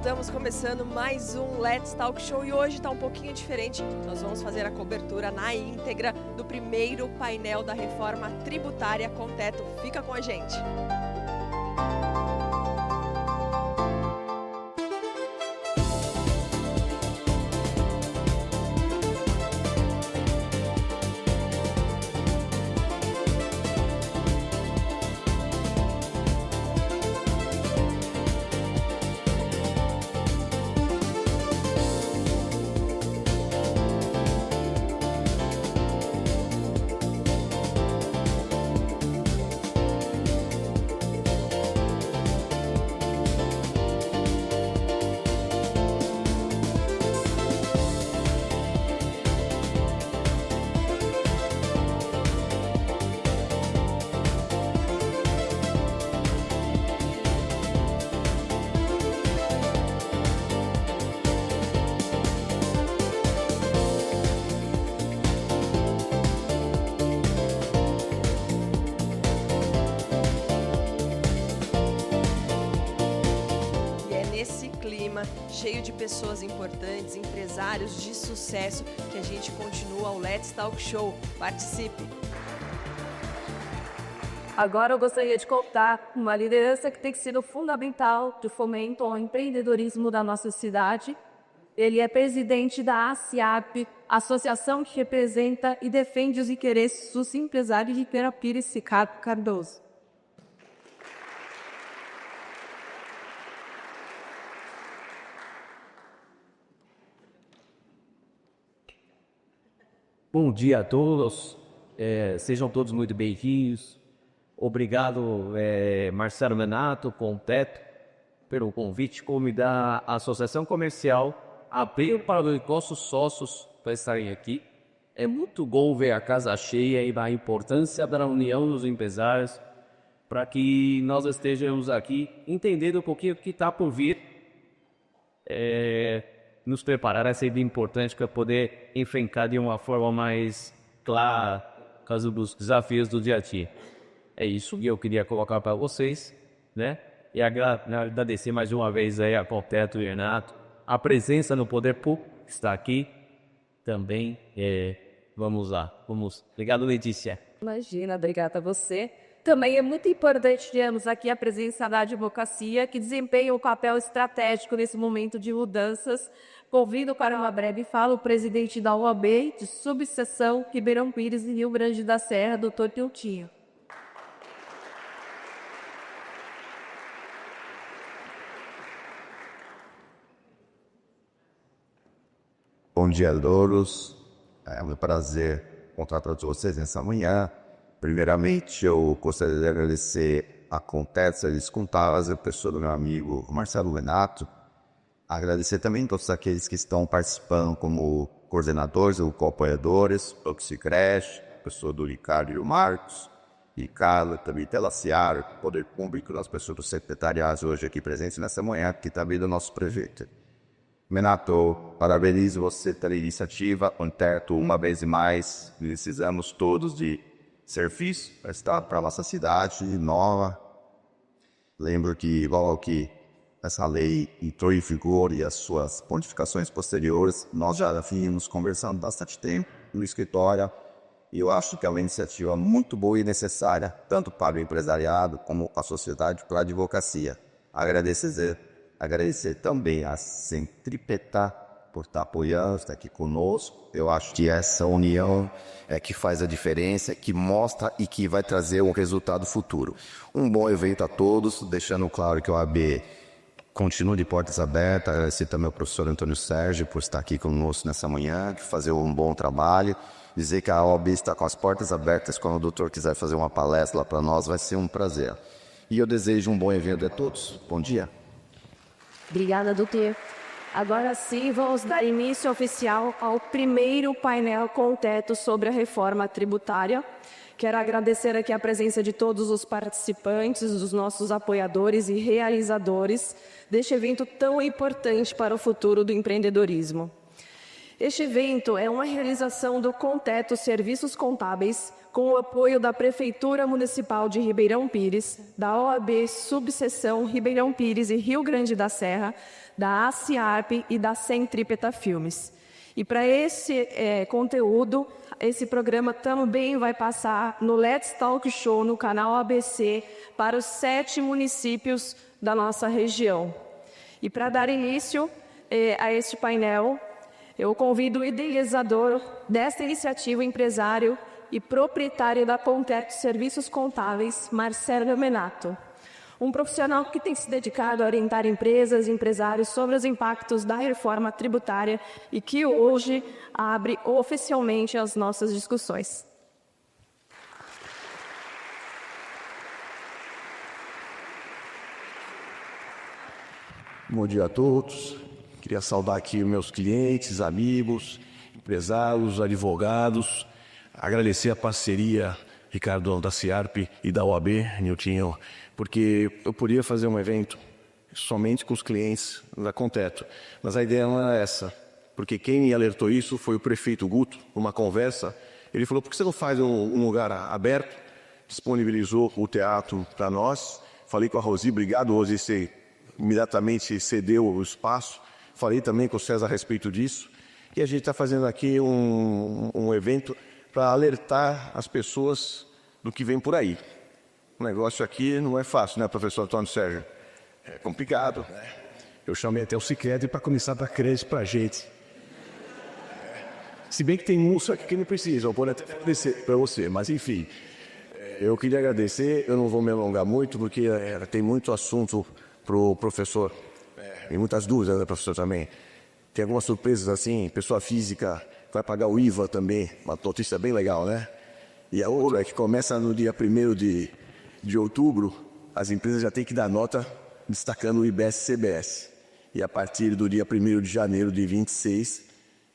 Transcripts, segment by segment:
Estamos começando mais um Let's Talk Show e hoje está um pouquinho diferente. Nós vamos fazer a cobertura na íntegra do primeiro painel da reforma tributária com teto. Fica com a gente! Cheio de pessoas importantes, empresários de sucesso, que a gente continua o Let's Talk Show. Participe! Agora eu gostaria de contar uma liderança que tem sido fundamental de fomento ao empreendedorismo da nossa cidade. Ele é presidente da ASIAP, associação que representa e defende os interesses dos empresários de Ribeirão Pires, Ricardo Cardoso. Bom dia a todos, sejam todos muito bem-vindos. Obrigado, Marcelo Menato, Conteto, pelo convite, como da Associação Comercial abriu para os nossos sócios para estarem aqui. É muito bom ver a casa cheia e a importância da união dos empresários para que nós estejamos aqui entendendo um pouquinho o que está por vir. Nos preparar a ser importante para poder enfrentar de uma forma mais clara caso dos desafios do dia a dia. É isso que eu queria colocar para vocês, né? E agradecer mais uma vez aí a Conteto e Renato, a presença no Poder Público que está aqui também. Vamos lá, vamos. Obrigado, Letícia. Imagina, obrigada a você. Também é muito importante termos aqui a presença da advocacia, que desempenha um papel estratégico nesse momento de mudanças. Convido para uma breve fala o presidente da OAB de subseção Ribeirão Pires e Rio Grande da Serra, Dr. Tiltinho. Bom dia a todos, é um prazer encontrar todos vocês nessa manhã. Primeiramente, eu gostaria de agradecer a Conteto, eles contavam, a pessoa do meu amigo Marcelo Renato. Agradecer também a todos aqueles que estão participando como coordenadores ou co-apoiadores, o Psicreche, a pessoa do Ricardo e o Marcos, Ricardo, também pela Ciara, Poder Público, as pessoas do secretariado hoje aqui presentes nessa manhã, que também do nosso prefeito. Renato, parabenizo você pela iniciativa, Conteto, uma vez mais, precisamos todos de serviço para a nossa cidade nova. Lembro que logo que essa lei entrou em vigor e as suas modificações posteriores, nós já vínhamos conversando bastante tempo no escritório e eu acho que é uma iniciativa muito boa e necessária, tanto para o empresariado como para a sociedade, para a advocacia. Agradecer também a Centripeta por estar apoiando, estar aqui conosco. Eu acho que essa união é que faz a diferença, que mostra e que vai trazer um resultado futuro. Um bom evento a todos, deixando claro que o AB continua de portas abertas. Agradecer também ao professor Antônio Sérgio por estar aqui conosco nessa manhã, fazer um bom trabalho. Dizer que a OAB está com as portas abertas, quando o doutor quiser fazer uma palestra lá para nós, vai ser um prazer. E eu desejo um bom evento a todos. Bom dia. Obrigada, doutor. Agora sim, vamos dar início oficial ao primeiro painel com teto sobre a reforma tributária. Quero agradecer aqui a presença de todos os participantes, dos nossos apoiadores e realizadores deste evento tão importante para o futuro do empreendedorismo. Este evento é uma realização do Conteto Serviços Contábeis, com o apoio da Prefeitura Municipal de Ribeirão Pires, da OAB Subseção Ribeirão Pires e Rio Grande da Serra, da ACIARP e da Centrípeta Filmes. E para esse conteúdo, esse programa também vai passar no Let's Talk Show, no canal ABC, para os 7 municípios da nossa região. E para dar início a este painel, eu convido o idealizador desta iniciativa, empresário e proprietário da Conteto Serviços Contábeis, Marcelo Menato. Um profissional que tem se dedicado a orientar empresas e empresários sobre os impactos da reforma tributária e que hoje abre oficialmente as nossas discussões. Bom dia a todos. Queria saudar aqui meus clientes, amigos, empresários, advogados, agradecer a parceria, Ricardo, da CIARP e da OAB, Niltinho, porque eu podia fazer um evento somente com os clientes da Conteto, mas a ideia não era essa, porque quem me alertou isso foi o prefeito Guto, numa conversa. Ele falou: por que você não faz um lugar aberto? Disponibilizou o teatro para nós. Falei com a Rosi, obrigado, Rosi, você imediatamente cedeu o espaço. Falei também com o César a respeito disso. E a gente está fazendo aqui um evento para alertar as pessoas do que vem por aí. O negócio aqui não é fácil, né, professor Antônio Sérgio? É complicado, né? Eu chamei até o Sicredi para começar a dar crédito para a gente. Se bem que tem uns aqui que não precisam, eu vou até agradecer para você, mas enfim. Eu queria agradecer, eu não vou me alongar muito, porque tem muito assunto para o professor. E muitas dúvidas, né, professor, também. Tem algumas surpresas assim, pessoa física vai pagar o IVA também, uma notícia bem legal, né? E a outra é que começa no dia 1º de outubro, as empresas já têm que dar nota destacando o IBS-CBS. E a partir do dia 1º de janeiro de 26,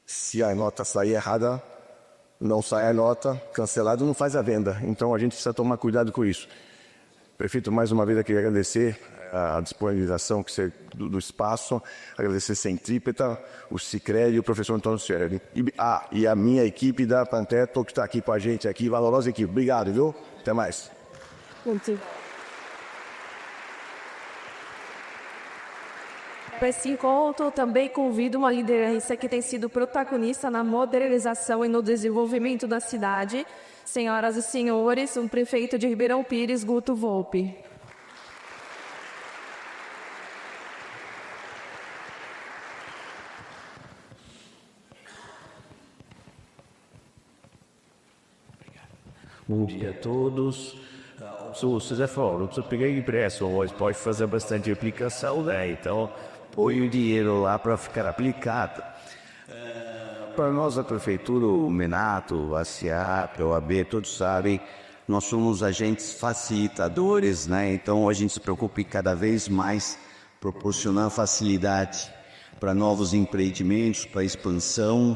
se a nota sair errada, não sai a nota, cancelado, não faz a venda. Então a gente precisa tomar cuidado com isso. Prefeito, mais uma vez eu queria agradecer a disponibilização do espaço, agradecer a Centrípeta, o Sicredi e o professor Antônio Sérgio. E a minha equipe da Conteto, que está aqui com a gente, aqui, valorosa equipe. Obrigado, viu? Até mais. Para esse encontro, também convido uma liderança que tem sido protagonista na modernização e no desenvolvimento da cidade. Senhoras e senhores, o prefeito de Ribeirão Pires, Guto Volpi. Bom dia a todos. O José falou, não precisa pegar impresso, mas pode fazer bastante aplicação, né? Então, põe o dinheiro lá para ficar aplicado. Para nós, a Prefeitura, o Menato, a CIAP, a OAB, todos sabem, nós somos agentes facilitadores, né? Então, a gente se preocupa em cada vez mais proporcionar facilidade para novos empreendimentos, para expansão,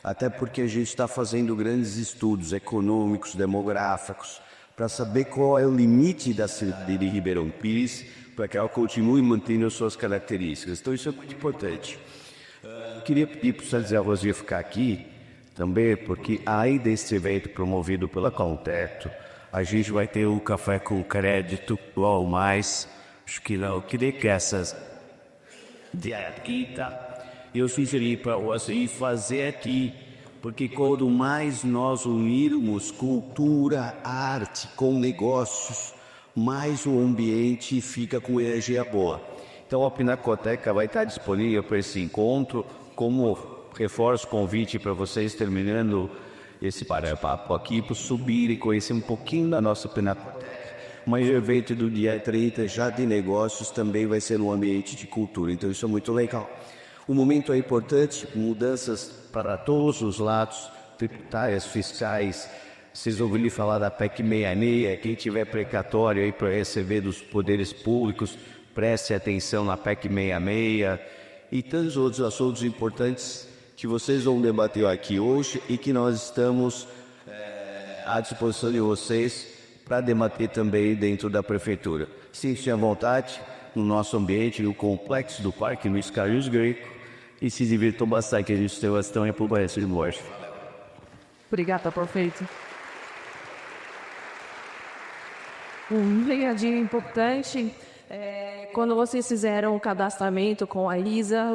até porque a gente está fazendo grandes estudos econômicos, demográficos, para saber qual é o limite da cidade de Ribeirão Pires, para que ela continue mantendo as suas características. Então isso é muito importante. Queria pedir para o César Rosia ficar aqui também, porque aí desse evento promovido pela Conteto, a gente vai ter um café com crédito ou mais. Acho que não, queria que essas de aqui, tá? Eu sugeri para você fazer aqui, porque quanto mais nós unirmos cultura, arte com negócios, mais o ambiente fica com energia boa. Então a Pinacoteca vai estar disponível para esse encontro, como reforço o convite para vocês, terminando esse bate-papo aqui, para subir e conhecer um pouquinho da nossa Pinacoteca. Mas o evento do dia 30, já de negócios, também vai ser no ambiente de cultura, então isso é muito legal. O momento é importante, mudanças para todos os lados, tributárias, fiscais. Vocês ouviram falar da PEC 66, quem tiver precatório aí para receber dos poderes públicos, preste atenção na PEC 66 e tantos outros assuntos importantes que vocês vão debater aqui hoje e que nós estamos à disposição de vocês para debater também dentro da Prefeitura. Sintam-se à vontade no nosso ambiente, no complexo do Parque Luiz Carlos Greco. e se divirtam bastante, que a gente tem bastante por resto de morte. Obrigada, prefeito. Um recadinho importante, quando vocês fizeram o cadastramento com a Isa,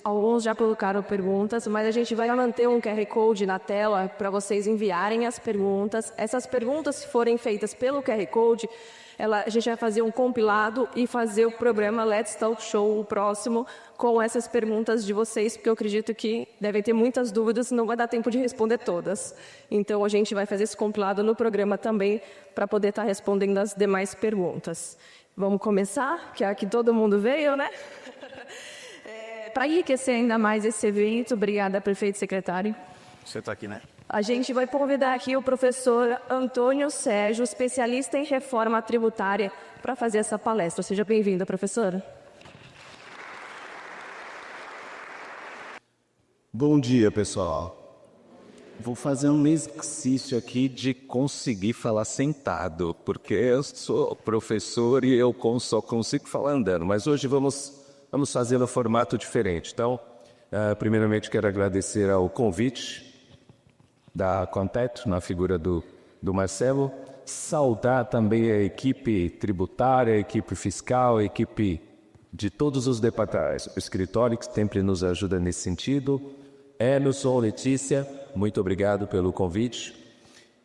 alguns já colocaram perguntas, mas a gente vai manter um QR Code na tela para vocês enviarem as perguntas. Essas perguntas, se forem feitas pelo QR Code, a gente vai fazer um compilado e fazer o programa Let's Talk Show, o próximo, com essas perguntas de vocês, porque eu acredito que devem ter muitas dúvidas e não vai dar tempo de responder todas. Então, a gente vai fazer esse compilado no programa também, para poder estar respondendo as demais perguntas. Vamos começar, que é aqui todo mundo veio, né? Para enriquecer ainda mais esse evento, obrigada, prefeito e secretário. Você está aqui, né? A gente vai convidar aqui o professor Antônio Sérgio, especialista em reforma tributária, para fazer essa palestra. Seja bem-vinda, professora. Bom dia, pessoal. Vou fazer um exercício aqui de conseguir falar sentado, porque eu sou professor e eu só consigo falar andando. Mas hoje vamos fazer no formato diferente. Então, primeiramente quero agradecer ao convite da Conteto, na figura do Marcelo. Saudar também a equipe tributária, a equipe fiscal, a equipe de todos os departamentos, o escritório que sempre nos ajuda nesse sentido. Emerson, Letícia, muito obrigado pelo convite.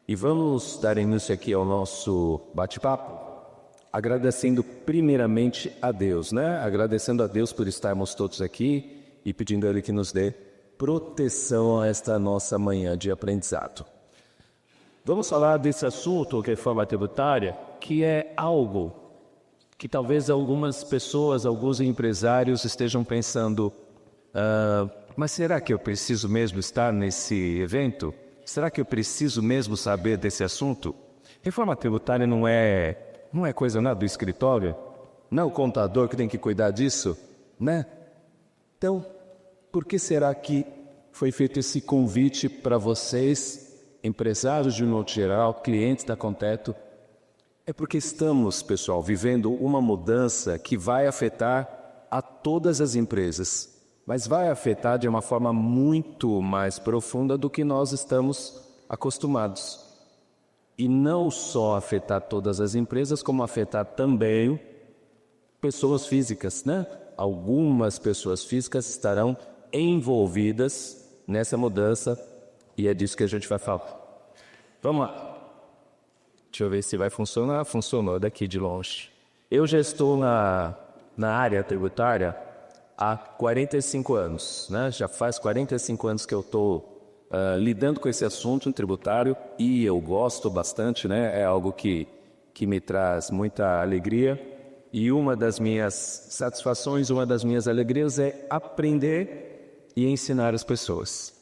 E vamos dar início aqui ao nosso bate-papo, agradecendo primeiramente a Deus, né? Agradecendo a Deus por estarmos todos aqui e pedindo a Ele que nos dê proteção a esta nossa manhã de aprendizado. Vamos falar desse assunto, reforma tributária, que é algo que talvez algumas pessoas, alguns empresários estejam pensando, mas será que eu preciso mesmo estar nesse evento? Será que eu preciso mesmo saber desse assunto? Reforma tributária não é coisa nada do escritório? Não é o contador que tem que cuidar disso? Né? Então, por que será que foi feito esse convite para vocês, empresários de um modo geral, clientes da Conteto? É porque estamos, pessoal, vivendo uma mudança que vai afetar a todas as empresas, mas vai afetar de uma forma muito mais profunda do que nós estamos acostumados. E não só afetar todas as empresas, como afetar também pessoas físicas, né? Algumas pessoas físicas estarão envolvidas nessa mudança e é disso que a gente vai falar. Vamos lá. Deixa eu ver se vai funcionar. Funcionou daqui de longe. Eu já estou na área tributária há 45 anos, né? Já faz 45 anos que eu estou lidando com esse assunto tributário e eu gosto bastante, né? É algo que me traz muita alegria e uma das minhas satisfações, uma das minhas alegrias é aprender e ensinar as pessoas,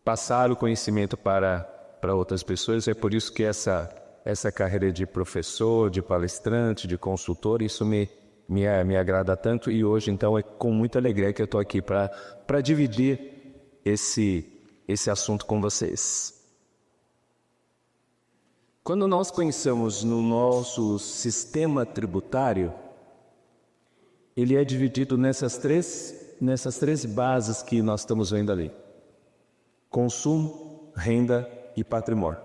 passar o conhecimento para outras pessoas. É por isso que essa carreira de professor, de palestrante, de consultor, isso me agrada tanto e hoje, então, é com muita alegria que eu estou aqui para dividir esse assunto com vocês. Quando nós pensamos no nosso sistema tributário, ele é dividido nessas três bases que nós estamos vendo ali: consumo, renda e patrimônio.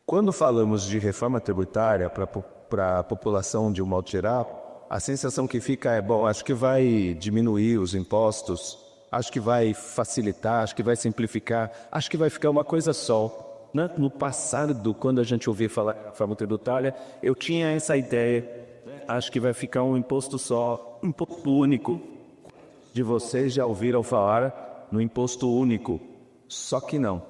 Quando falamos de reforma tributária para a população de um modo geral, a sensação que fica é, bom, acho que vai diminuir os impostos, acho que vai facilitar, acho que vai simplificar, acho que vai ficar uma coisa só. Né? No passado, quando a gente ouvia falar em reforma tributária, eu tinha essa ideia, acho que vai ficar um imposto só, um imposto único. De vocês já ouviram falar no imposto único, só que não.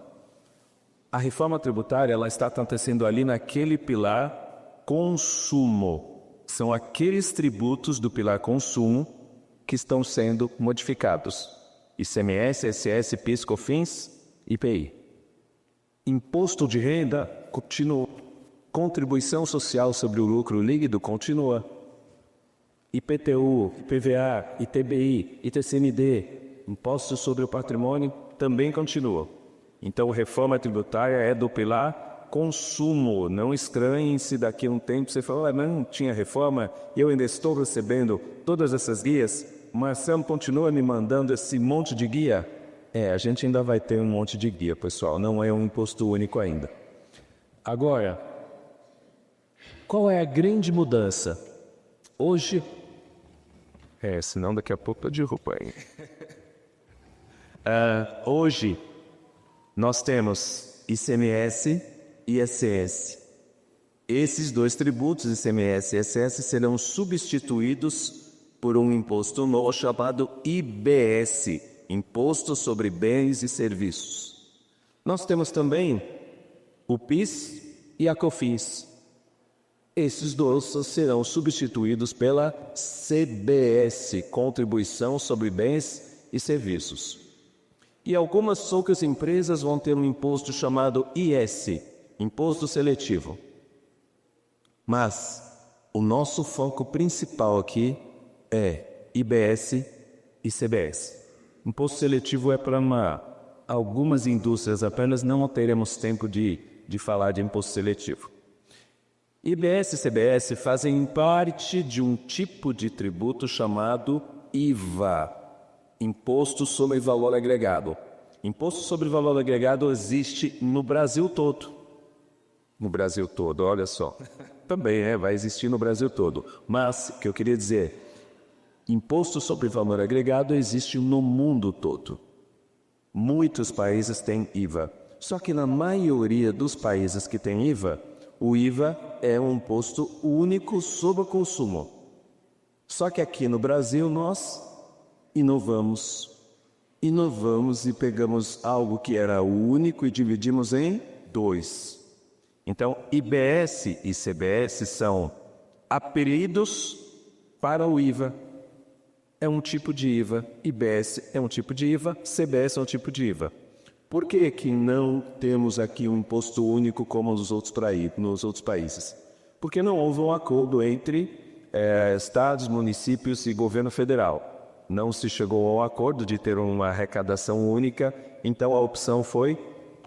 A reforma tributária ela está acontecendo ali naquele pilar consumo. São aqueles tributos do pilar consumo que estão sendo modificados. ICMS, SS, PIS, COFINS, IPI. Imposto de renda continua. Contribuição social sobre o lucro líquido continua. IPTU, IPVA, ITBI, ITCMD, impostos sobre o patrimônio também continuam. Então, reforma tributária é do pilar consumo. Não estranhem se daqui a um tempo você fala, mas não tinha reforma e eu ainda estou recebendo todas essas guias. Marcelo continua me mandando esse monte de guia? A gente ainda vai ter um monte de guia, pessoal. Não é um imposto único ainda. Agora, qual é a grande mudança? Hoje... senão daqui a pouco eu derrubo aí. Hoje, nós temos ICMS e ISS. Esses dois tributos, ICMS e ISS, serão substituídos por um imposto novo chamado IBS, Imposto sobre Bens e Serviços. Nós temos também o PIS e a COFINS. Esses dois serão substituídos pela CBS, Contribuição sobre Bens e Serviços. E algumas poucas empresas vão ter um imposto chamado IS, Imposto Seletivo. Mas o nosso foco principal aqui é IBS e CBS. Imposto seletivo é para algumas indústrias apenas, não teremos tempo de falar de imposto seletivo. IBS e CBS fazem parte de um tipo de tributo chamado IVA, Imposto sobre Valor Agregado. Imposto sobre Valor Agregado existe no Brasil todo. No Brasil todo, olha só. Também vai existir no Brasil todo. Mas, o que eu queria dizer, Imposto sobre Valor Agregado existe no mundo todo. Muitos países têm IVA. Só que na maioria dos países que têm IVA, o IVA é um imposto único sobre o consumo. Só que aqui no Brasil nós inovamos e pegamos algo que era único e dividimos em dois. Então, IBS e CBS são apelidos para o IVA. É um tipo de IVA, IBS é um tipo de IVA, CBS é um tipo de IVA. Por que que não temos aqui um imposto único como nos outros países? Porque não houve um acordo entre estados, municípios e governo federal. Não se chegou ao acordo de ter uma arrecadação única, então a opção foi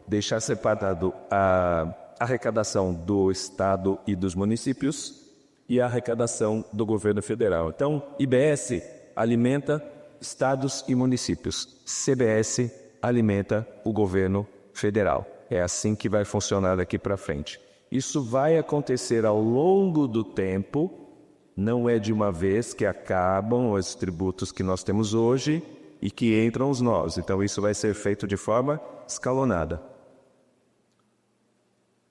deixar separado a arrecadação do estado e dos municípios e a arrecadação do governo federal. Então, IBS alimenta estados e municípios. CBS alimenta o governo federal. É assim que vai funcionar daqui para frente. Isso vai acontecer ao longo do tempo, não é de uma vez que acabam os tributos que nós temos hoje e que entram os novos. Então isso vai ser feito de forma escalonada.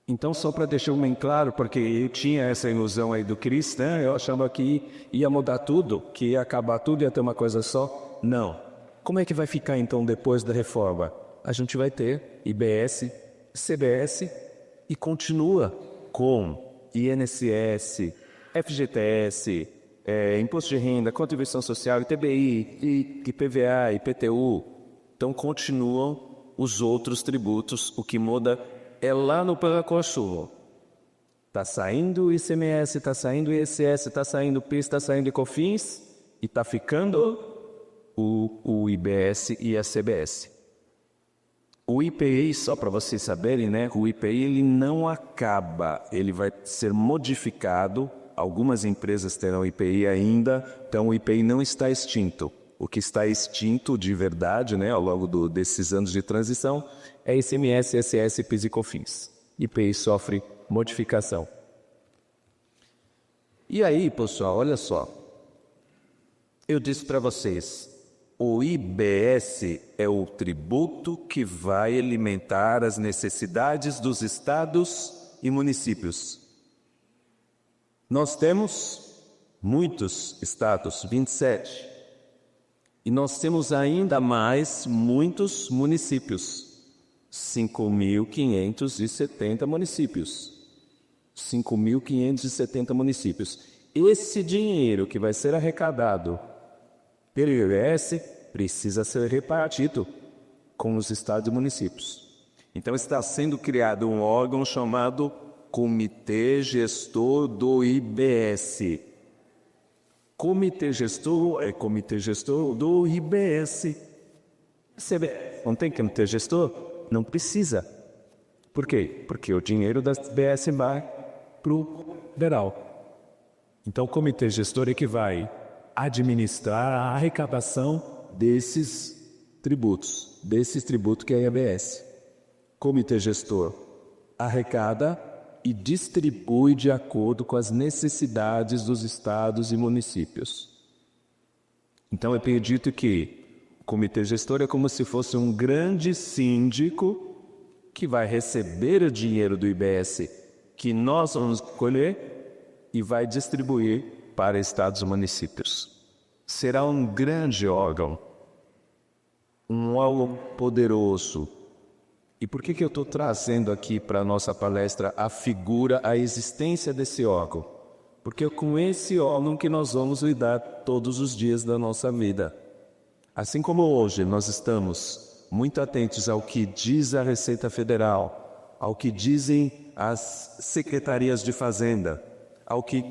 Então, só para deixar bem claro, porque eu tinha essa ilusão aí do Cris, né? Eu achava que ia mudar tudo, que ia acabar tudo, ia ter uma coisa só. Não. Como é que vai ficar, então, depois da reforma? A gente vai ter IBS, CBS e continua com INSS, FGTS, Imposto de Renda, Contribuição Social, ITBI, IPVA, IPTU. Então, continuam os outros tributos, o que muda é lá no consumo. Está saindo o ICMS, está saindo o ISS, está saindo o PIS, está saindo o COFINS e está ficando o IBS e a CBS. O IPI, só para vocês saberem, né? O IPI ele não acaba, ele vai ser modificado. Algumas empresas terão IPI ainda, então o IPI não está extinto. O que está extinto de verdade, né, ao longo desses anos de transição, é ICMS, ISS, PIS e COFINS. IPI sofre modificação. E aí, pessoal, olha só. Eu disse para vocês, o IBS é o tributo que vai alimentar as necessidades dos estados e municípios. Nós temos muitos estados, 27. E nós temos ainda mais muitos municípios, 5.570 municípios. 5.570 municípios. Esse dinheiro que vai ser arrecadado pelo IBS precisa ser repartido com os estados e municípios. Então está sendo criado um órgão chamado Comitê Gestor do IBS. Comitê Gestor é Comitê Gestor do IBS. CBS não tem comitê gestor? Não precisa. Por quê? Porque o dinheiro da CBS vai para o federal. Então o comitê gestor é que vai administrar a arrecadação desses tributos que é a IBS. Comitê gestor arrecada e distribui de acordo com as necessidades dos estados e municípios. Então, eu tenho dito que o comitê gestor é como se fosse um grande síndico que vai receber o dinheiro do IBS que nós vamos colher e vai distribuir para estados e municípios. Será um grande órgão, um órgão poderoso. E por que eu estou trazendo aqui para a nossa palestra a figura, a existência desse órgão? Porque é com esse órgão que nós vamos lidar todos os dias da nossa vida. Assim como hoje nós estamos muito atentos ao que diz a Receita Federal, ao que dizem as secretarias de Fazenda, ao que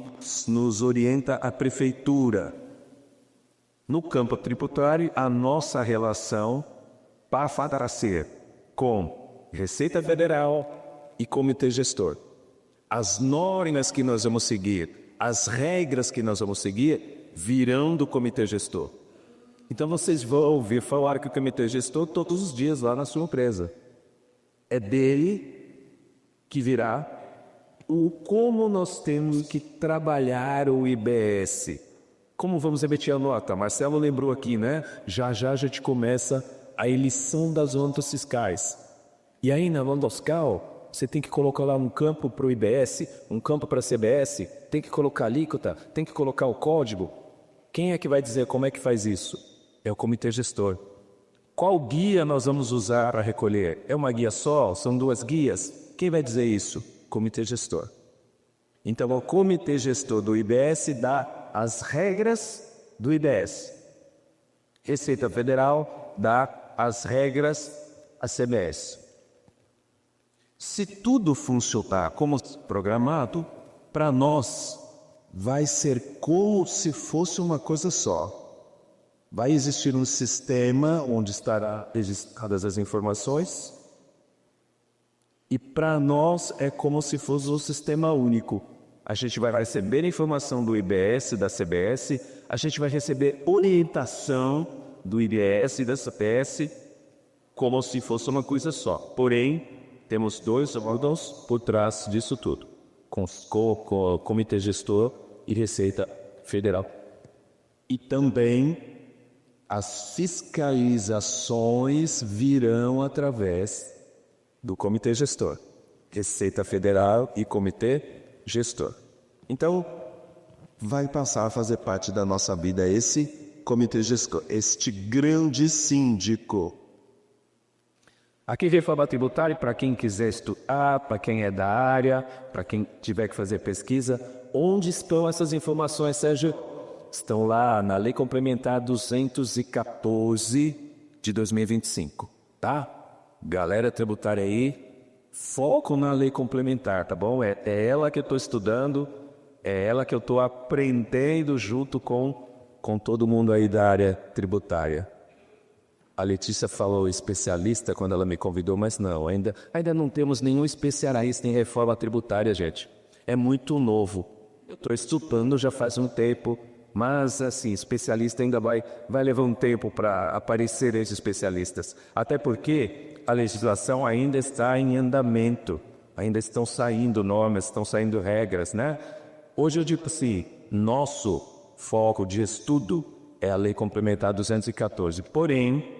nos orienta a Prefeitura. No campo tributário, a nossa relação passará a ser com Receita Federal e Comitê Gestor. As normas que nós vamos seguir, as regras que nós vamos seguir, virão do Comitê Gestor. Então vocês vão ouvir falar que o Comitê Gestor todos os dias lá na sua empresa. É dele que virá o como nós temos que trabalhar o IBS. Como vamos emitir a nota? Marcelo lembrou aqui, né? Já a gente começa a emissão das notas fiscais. E aí na nota fiscal, você tem que colocar lá um campo para o IBS, um campo para a CBS, tem que colocar alíquota, tem que colocar o código. Quem é que vai dizer como é que faz isso? É o Comitê Gestor. Qual guia nós vamos usar para recolher? É uma guia só? São duas guias? Quem vai dizer isso? Comitê Gestor. Então, o Comitê Gestor do IBS dá as regras do IBS. Receita Federal dá as regras à CBS. Se tudo funcionar como programado, para nós vai ser como se fosse uma coisa só. Vai existir um sistema onde estará registradas as informações e para nós é como se fosse um sistema único. A gente vai receber informação do IBS, da CBS, a gente vai receber orientação do IBS e da CBS como se fosse uma coisa só. Porém, temos dois órgãos por trás disso tudo, com o Comitê Gestor e Receita Federal. E também as fiscalizações virão através do Comitê Gestor, Receita Federal e Comitê Gestor. Então, vai passar a fazer parte da nossa vida esse Comitê Gestor, este grande síndico. Aqui reforma tributária para quem quiser estudar, para quem é da área, para quem tiver que fazer pesquisa. Onde estão essas informações, Sérgio? Estão lá na Lei Complementar 214 de 2025, tá? Galera tributária aí, foco na Lei Complementar, tá bom? É ela que eu estou estudando, é ela que eu estou aprendendo junto com todo mundo aí da área tributária. A Letícia falou especialista quando ela me convidou, mas não, ainda não temos nenhum especialista em reforma tributária, gente. É muito novo. Eu estou estudando já faz um tempo. Mas, assim, especialista ainda vai levar um tempo para aparecer esses especialistas. Até porque a legislação ainda está em andamento. Ainda estão saindo normas, estão saindo regras, né? Hoje eu digo assim, nosso foco de estudo é a Lei Complementar 214. Porém,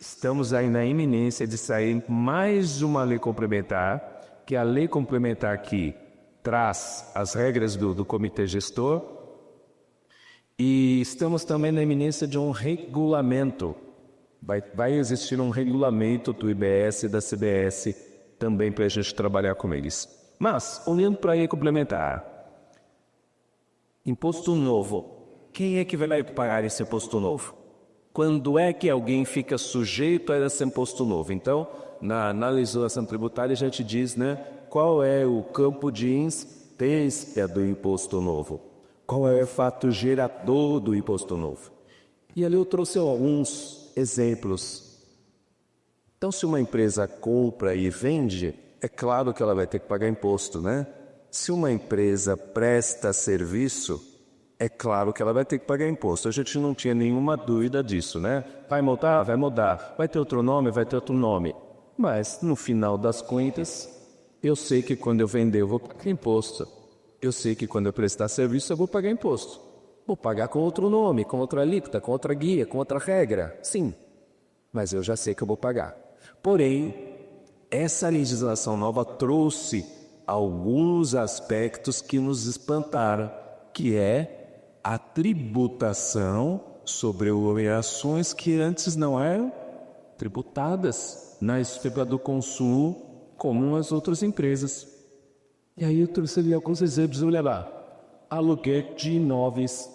estamos aí na iminência de sair mais uma lei complementar, que é a Lei Complementar que traz as regras do Comitê Gestor. E estamos também na iminência de um regulamento. Vai existir um regulamento do IBS e da CBS também para a gente trabalhar com eles. Mas, olhando para a lei complementar, imposto novo. Quem é que vai pagar esse imposto novo? Quando é que alguém fica sujeito a esse imposto novo? Então, na legislação tributária a gente diz, né, qual é o campo de incidência do imposto novo. Qual é o fato gerador do imposto novo? E ali eu trouxe alguns exemplos. Então, se uma empresa compra e vende, é claro que ela vai ter que pagar imposto, né? Se uma empresa presta serviço, é claro que ela vai ter que pagar imposto. A gente não tinha nenhuma dúvida disso, né? Vai mudar? Vai mudar. Vai ter outro nome? Vai ter outro nome. Mas, no final das contas, eu sei que quando eu vender eu vou pagar imposto. Eu sei que quando eu prestar serviço eu vou pagar imposto. Vou pagar com outro nome, com outra alíquota, com outra guia, com outra regra. Sim, mas eu já sei que eu vou pagar. Porém, essa legislação nova trouxe alguns aspectos que nos espantaram, que é a tributação sobre ações que antes não eram tributadas na esfera do consumo como as outras empresas. E aí eu trouxe ali alguns exemplos, olha lá. Aluguel de imóveis.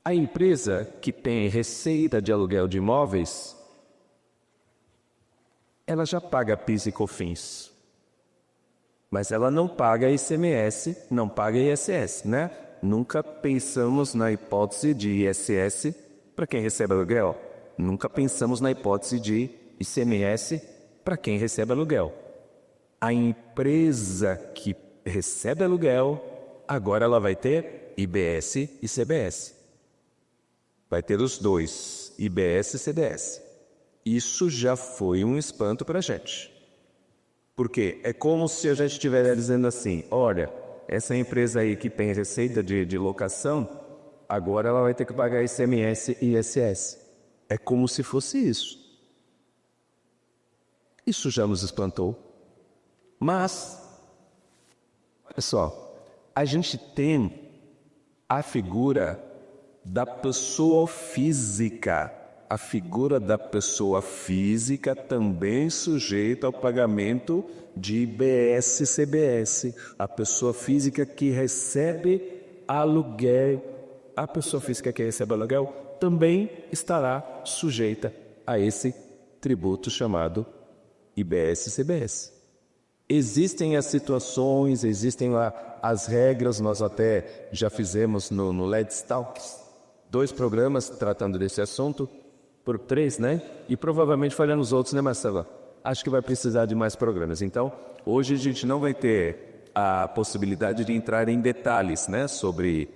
A empresa que tem receita de aluguel de imóveis, ela já paga PIS e COFINS. Mas ela não paga ICMS, não paga ISS, né? Nunca pensamos na hipótese de ISS para quem recebe aluguel. Nunca pensamos na hipótese de ICMS para quem recebe aluguel. A empresa que recebe aluguel, agora ela vai ter IBS e CBS. Vai ter os dois, IBS e CDS. Isso já foi um espanto para a gente. Porque é como se a gente estivesse dizendo assim, olha, essa empresa aí que tem receita de locação, agora ela vai ter que pagar ICMS e ISS. É como se fosse isso. Isso já nos espantou. Mas, olha só, a gente tem a figura da pessoa física. A figura da pessoa física também sujeita ao pagamento de IBS e CBS. A pessoa física que recebe aluguel, a pessoa física que recebe aluguel também estará sujeita a esse tributo chamado IBS e CBS. Existem as situações, existem lá as regras, nós até já fizemos no Let's Talks 2 programas tratando desse assunto, por 3, né? E provavelmente falhando nos outros, né, Marcela? Acho que vai precisar de mais programas. Então, hoje a gente não vai ter a possibilidade de entrar em detalhes, né, sobre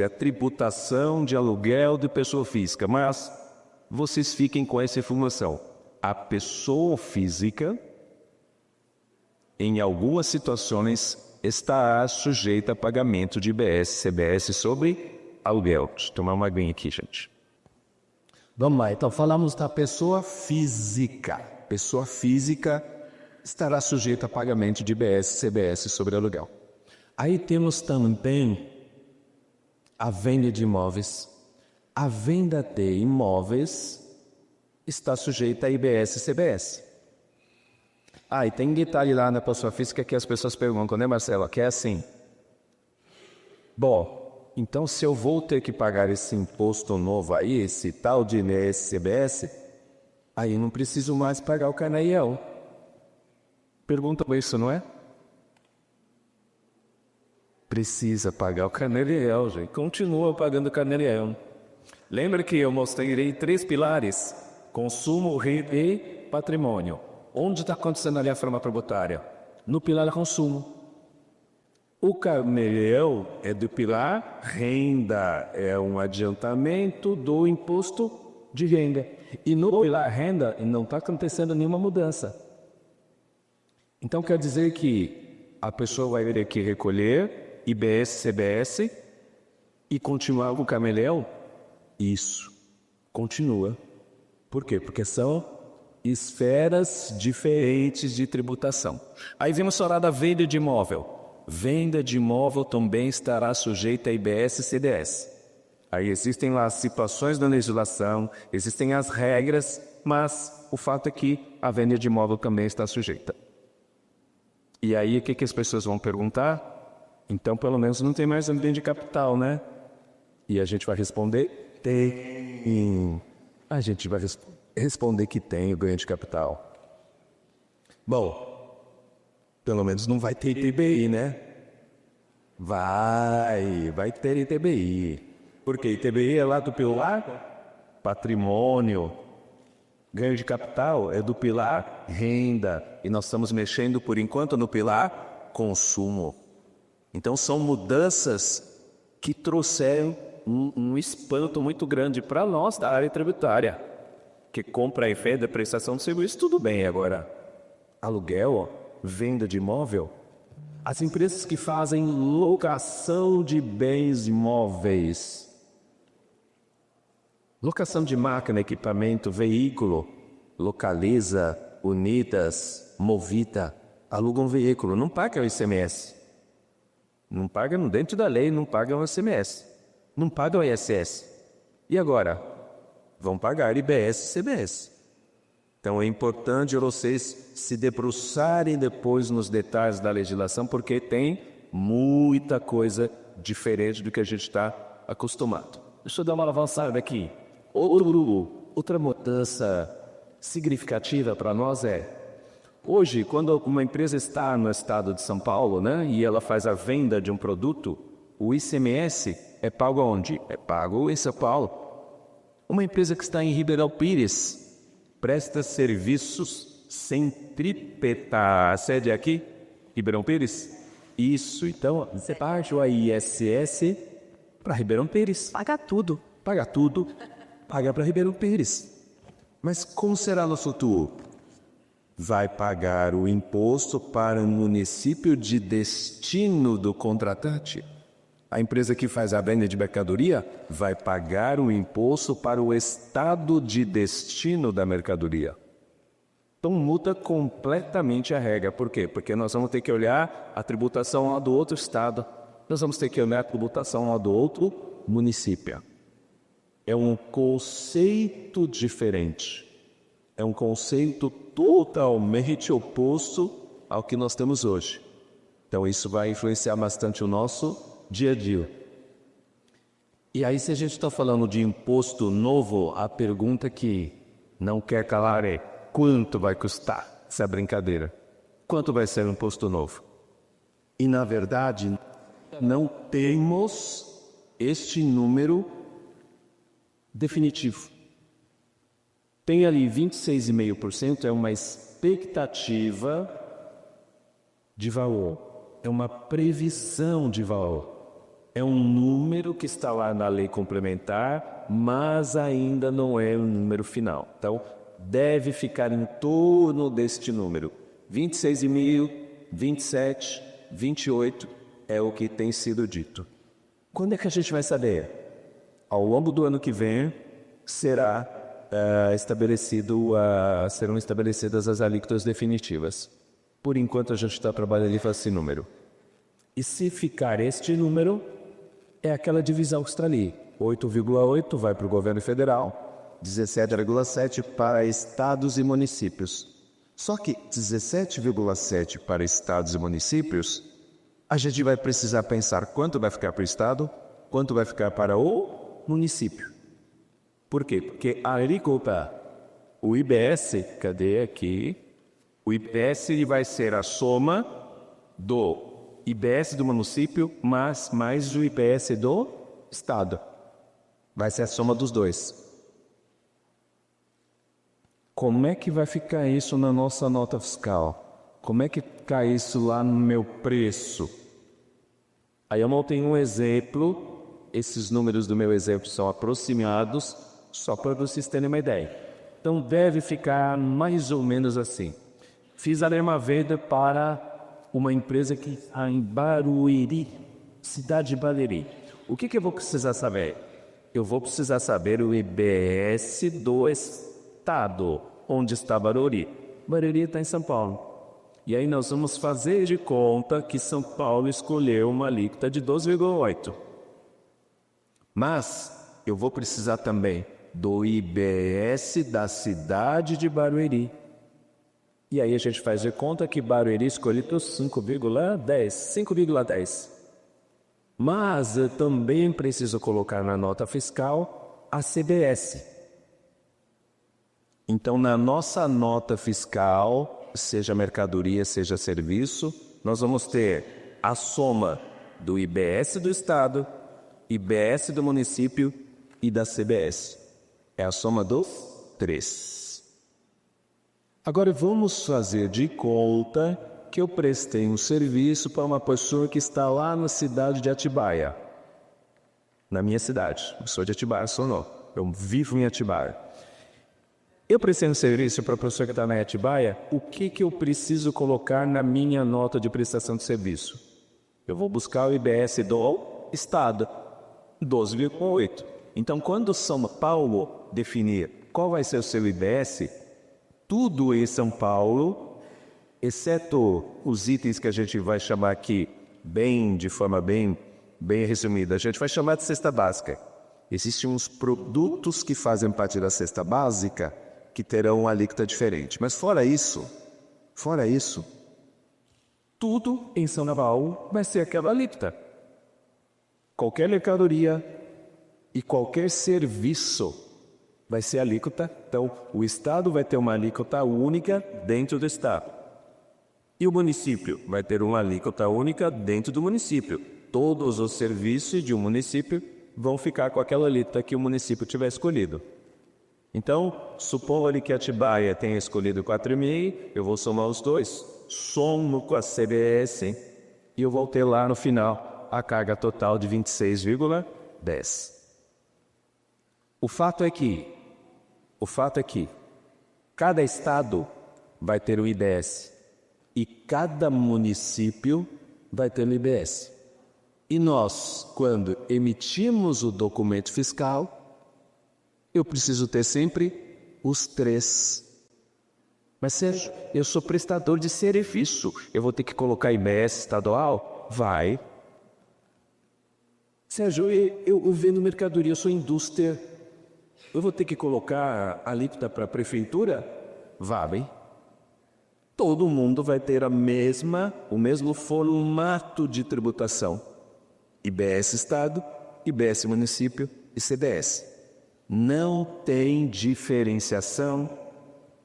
a tributação de aluguel de pessoa física, mas vocês fiquem com essa informação. A pessoa física, em algumas situações, está sujeita a pagamento de IBS, CBS sobre aluguel. Deixa eu tomar uma aguinha aqui, gente. Vamos lá, então falamos da pessoa física. Pessoa física estará sujeita a pagamento de IBS, CBS sobre aluguel. Aí temos também a venda de imóveis. A venda de imóveis está sujeita a IBS e CBS. E tem detalhe lá na pessoa física que as pessoas perguntam, né, Marcelo? Que é assim. Bom, então se eu vou ter que pagar esse imposto novo aí, esse tal de IBS e CBS, aí não preciso mais pagar o Canaíel. Perguntam isso, não é? Precisa pagar o Canaíel, gente. Continua pagando o Canaíel. Lembra que eu mostrei 3 pilares? Consumo, renda e patrimônio. Onde está acontecendo ali a forma tributária? No pilar consumo. O Canaíel é do pilar renda, é um adiantamento do imposto de renda. E no pilar renda não está acontecendo nenhuma mudança. Então quer dizer que a pessoa vai ter que recolher IBS, CBS e continuar com o Canaíel? Isso, continua. Por quê? Porque são esferas diferentes de tributação. Aí vamos falar da venda de imóvel. Venda de imóvel também estará sujeita a IBS e CDS. Aí existem lá as situações da legislação, existem as regras, mas o fato é que a venda de imóvel também está sujeita. E aí o que as pessoas vão perguntar? Então pelo menos não tem mais venda de capital, né? E a gente vai responder, tem. A gente vai responder que tem o ganho de capital. Bom, pelo menos não vai ter ITBI, né? Vai ter ITBI. Porque ITBI é lá do pilar patrimônio. Ganho de capital é do pilar renda. E nós estamos mexendo, por enquanto, no pilar consumo. Então, são mudanças que trouxeram um espanto muito grande para nós da área tributária. Que compra e venda, prestação de serviço, tudo bem. Agora, aluguel, venda de imóvel, as empresas que fazem locação de bens imóveis, locação de máquina, equipamento, veículo, Localiza, Unidas, Movida, alugam um veículo, não pagam o ICMS. Não pagam dentro da lei, não pagam o ICMS. Não pagam o ISS. E agora? Vão pagar IBS e CBS. Então é importante vocês se debruçarem depois nos detalhes da legislação, porque tem muita coisa diferente do que a gente está acostumado. Deixa eu dar uma avançada aqui. Outra mudança significativa para nós hoje, quando uma empresa está no estado de São Paulo, né, e ela faz a venda de um produto, o ICMS é pago onde? É pago em São Paulo. Uma empresa que está em Ribeirão Pires presta serviços centrípeta. A sede é aqui? Ribeirão Pires? Isso, então, você parte o ISS para Ribeirão Pires. Paga tudo. Paga tudo. Paga para Ribeirão Pires. Mas como será no futuro? Vai pagar o imposto para o município de destino do contratante. A empresa que faz a venda de mercadoria vai pagar o imposto para o estado de destino da mercadoria. Então muda completamente a regra. Por quê? Porque nós vamos ter que olhar a tributação lá do outro estado. Nós vamos ter que olhar a tributação lá do outro município. É um conceito diferente. É um conceito totalmente oposto ao que nós temos hoje. Então isso vai influenciar bastante o nosso dia a dia. E aí, se a gente está falando de imposto novo, a pergunta que não quer calar é: quanto vai custar essa brincadeira? Quanto vai ser o imposto novo? E, na verdade, não temos este número definitivo. Tem ali 26,5%, é uma expectativa de valor, é uma previsão de valor. É um número que está lá na lei complementar, mas ainda não é o número final. Então, deve ficar em torno deste número. 26,5, 27, 28 é o que tem sido dito. Quando é que a gente vai saber? Ao longo do ano que vem serão estabelecidas as alíquotas definitivas. Por enquanto a gente está trabalhando com esse número. E se ficar este número, é aquela divisão que está ali. 8,8 vai para o governo federal, 17,7 para estados e municípios. Só que 17,7 para estados e municípios, a gente vai precisar pensar quanto vai ficar para o estado, quanto vai ficar para o município. Por quê? Porque a alíquota, o IBS, cadê aqui? O IBS ele vai ser a soma do IBS do município mais o IBS do estado. Vai ser a soma dos dois. Como é que vai ficar isso na nossa nota fiscal? Como é que fica isso lá no meu preço? Aí eu montei um exemplo. Esses números do meu exemplo são aproximados, só para vocês terem uma ideia. Então deve ficar mais ou menos assim. Fiz a mesma venda para uma empresa que está em Barueri, cidade de Barueri. O que eu vou precisar saber? Eu vou precisar saber o IBS do estado, onde está Barueri. Barueri está em São Paulo. E aí nós vamos fazer de conta que São Paulo escolheu uma alíquota de 12,8. Mas eu vou precisar também do IBS da cidade de Barueri. E aí a gente faz de conta que Barueri escolheu 5,10. Mas eu também preciso colocar na nota fiscal a CBS. Então, na nossa nota fiscal, seja mercadoria, seja serviço, nós vamos ter a soma do IBS do estado, IBS do município e da CBS. É a soma dos três. Agora vamos fazer de conta que eu prestei um serviço para uma pessoa que está lá na cidade de Atibaia. na minha cidade. Eu sou de Atibaia, sou não. Eu vivo em Atibaia. Eu prestando serviço para a pessoa que está na Atibaia, o que eu preciso colocar na minha nota de prestação de serviço? Eu vou buscar o IBS do Estado, 12,8. Então, quando São Paulo definir qual vai ser o seu IBS, tudo em São Paulo, exceto os itens que a gente vai chamar aqui, de forma bem resumida, a gente vai chamar de cesta básica. Existem uns produtos que fazem parte da cesta básica que terão uma alíquota diferente. Mas fora isso, tudo em São Paulo vai ser aquela alíquota. Qualquer mercadoria e qualquer serviço vai ser alíquota. Então, o Estado vai ter uma alíquota única dentro do Estado. E o município vai ter uma alíquota única dentro do município. Todos os serviços de um município vão ficar com aquela alíquota que o município tiver escolhido. Então, supondo ali que Atibaia tenha escolhido 4,5, eu vou somar os dois, somo com a CBS e eu vou ter lá no final a carga total de 26,10. O fato é que cada estado vai ter o IBS e cada município vai ter o IBS. E nós, quando emitimos o documento fiscal, eu preciso ter sempre os três. Mas, Sérgio, eu sou prestador de serviço. Eu vou ter que colocar IBS estadual? Vai. Sérgio, eu vendo mercadoria, eu sou indústria. Eu vou ter que colocar alíquota para a prefeitura? Vai. Todo mundo vai ter o mesmo formato de tributação. IBS Estado, IBS Município e CDS. Não tem diferenciação,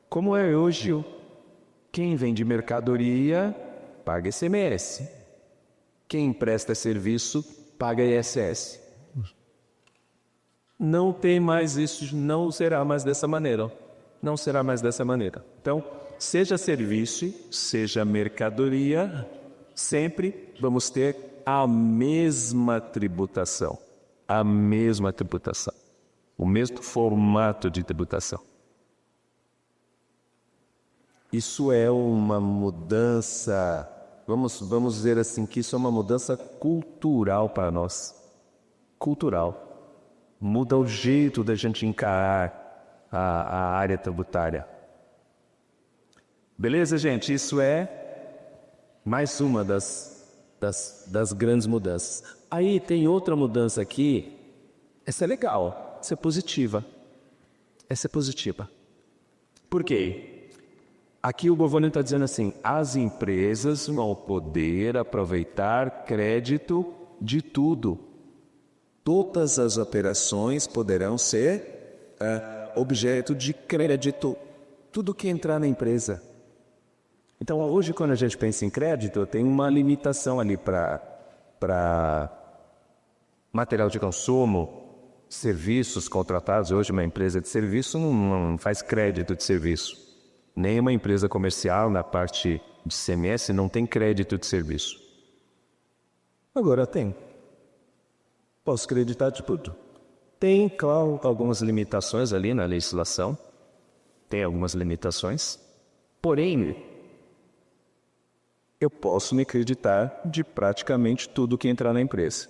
como é hoje. Quem vende mercadoria paga ICMS. Quem presta serviço paga ISS. Não tem mais isso, não será mais dessa maneira. Não será mais dessa maneira. Então, seja serviço, seja mercadoria, sempre vamos ter a mesma tributação. A mesma tributação. O mesmo formato de tributação. Isso é uma mudança, vamos dizer assim, que isso é uma mudança cultural para nós. Cultural. Muda o jeito da gente encarar a área tributária. Beleza, gente? Isso é mais uma das grandes mudanças. Aí tem outra mudança aqui. Essa é legal. Essa é positiva. Essa é positiva. Por quê? Aqui o governo está dizendo assim, as empresas vão poder aproveitar crédito de tudo. Todas as operações poderão ser objeto de crédito. Tudo que entrar na empresa. Então, hoje, quando a gente pensa em crédito, tem uma limitação ali para material de consumo, serviços contratados. Hoje, uma empresa de serviço não faz crédito de serviço. Nem uma empresa comercial, na parte de CMS, não tem crédito de serviço. Agora tem. Posso acreditar de tudo. Tem, claro, algumas limitações ali na legislação. Tem algumas limitações. Porém, eu posso me acreditar de praticamente tudo que entrar na empresa.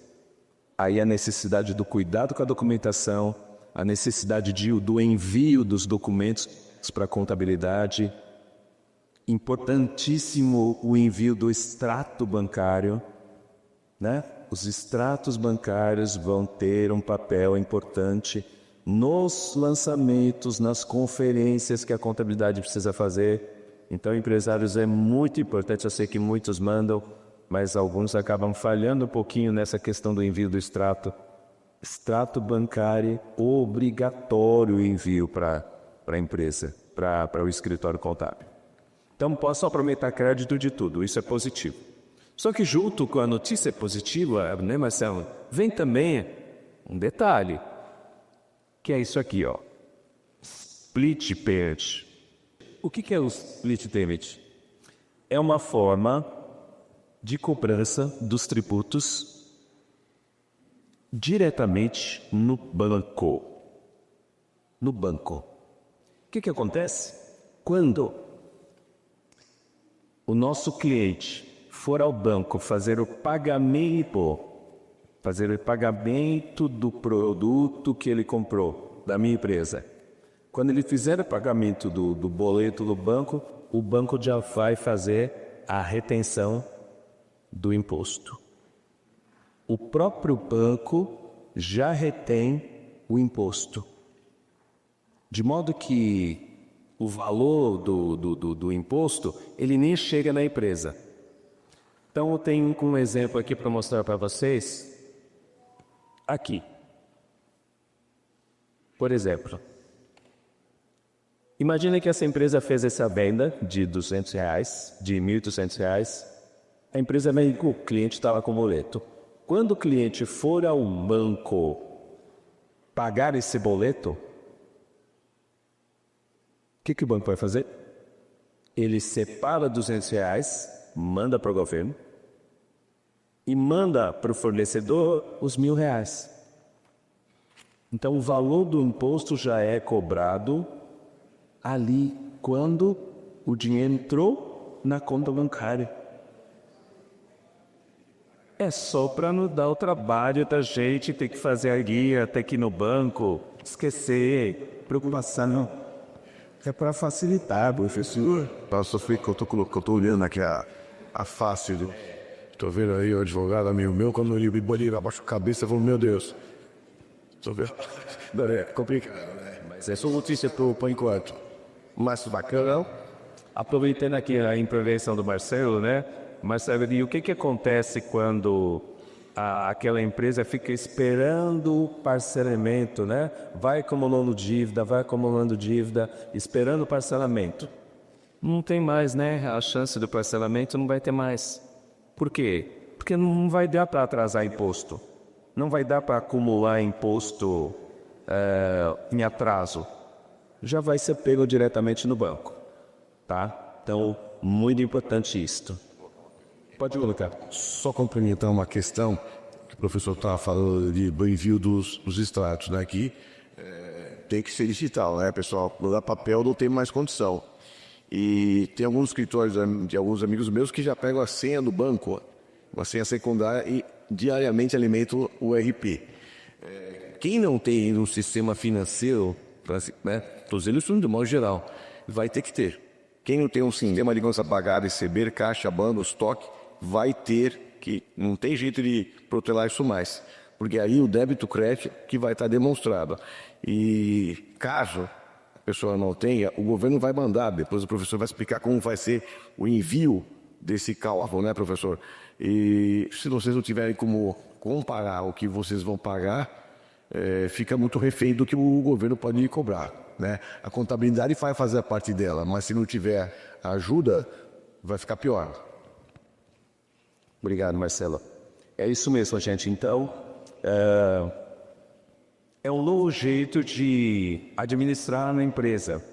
Aí a necessidade do cuidado com a documentação, a necessidade do envio dos documentos para a contabilidade. Importantíssimo o envio do extrato bancário, né? Os extratos bancários vão ter um papel importante nos lançamentos, nas conferências que a contabilidade precisa fazer. Então, empresários, é muito importante. Eu sei que muitos mandam, mas alguns acabam falhando um pouquinho nessa questão do envio do extrato. Extrato bancário obrigatório o envio para a empresa, para o escritório contábil. Então, posso aproveitar crédito de tudo, isso é positivo. Só que junto com a notícia positiva, né, Marcelo, vem também um detalhe, que é isso aqui, ó. Split payment. O que é o split payment? É uma forma de cobrança dos tributos diretamente no banco. No banco. O que acontece? Quando o nosso cliente for ao banco fazer o pagamento do produto que ele comprou da minha empresa, quando ele fizer o pagamento do boleto do banco, o banco já vai fazer a retenção do imposto. O próprio banco já retém o imposto. De modo que o valor do imposto, ele nem chega na empresa. Então eu tenho um exemplo aqui para mostrar para vocês. Aqui. Por exemplo, imagine que essa empresa fez essa venda de R$200, de R$1.800. A empresa vendeu, o cliente estava com o boleto. Quando o cliente for ao banco pagar esse boleto, o que o banco vai fazer? Ele separa R$200, manda para o governo e manda para o fornecedor os R$1.000. Então o valor do imposto já é cobrado ali quando o dinheiro entrou na conta bancária. É só para não dar o trabalho da gente ter que fazer a guia, ter que ir no banco, esquecer, preocupação. É para facilitar, professor. Para sofrer que eu tô olhando aqui a face do... Tô vendo aí o advogado amigo meu, quando ele bolha abaixo a cabeça, eu falo, meu Deus. Tô vendo. Não, é complicado, né? Mas é só notícia por enquanto. Mas bacana. Aproveitando aqui a intervenção do Marcelo, né? Marcelo, e o que acontece quando aquela empresa fica esperando o parcelamento, né? Vai acumulando dívida, esperando o parcelamento. Não tem mais, né? A chance do parcelamento não vai ter mais. Por quê? Porque não vai dar para atrasar imposto. Não vai dar para acumular imposto em atraso. Já vai ser pego diretamente no banco, tá? Então, muito importante isto. Pode colocar. Só complementar uma questão que o professor estava falando de envio dos extratos, né? Que tem que ser digital, né, pessoal? Mandar papel não tem mais condição. E tem alguns escritórios de alguns amigos meus que já pegam a senha do banco, uma senha secundária, e diariamente alimentam o RP. Quem não tem um sistema financeiro, né, todos eles são de modo geral, vai ter que ter. Quem não tem um sistema de conta pagar, receber, caixa, bando, estoque, vai ter que, não tem jeito de protelar isso mais, porque aí o débito crédito que vai estar demonstrado. E caso a pessoa não tenha, o governo vai mandar, depois o professor vai explicar como vai ser o envio desse cálculo, né, professor? E se vocês não tiverem como comparar o que vocês vão pagar, fica muito refém do que o governo pode cobrar, né? A contabilidade vai fazer a parte dela, mas se não tiver ajuda, vai ficar pior. Obrigado, Marcelo. É isso mesmo, gente. Então, é um novo jeito de administrar na empresa.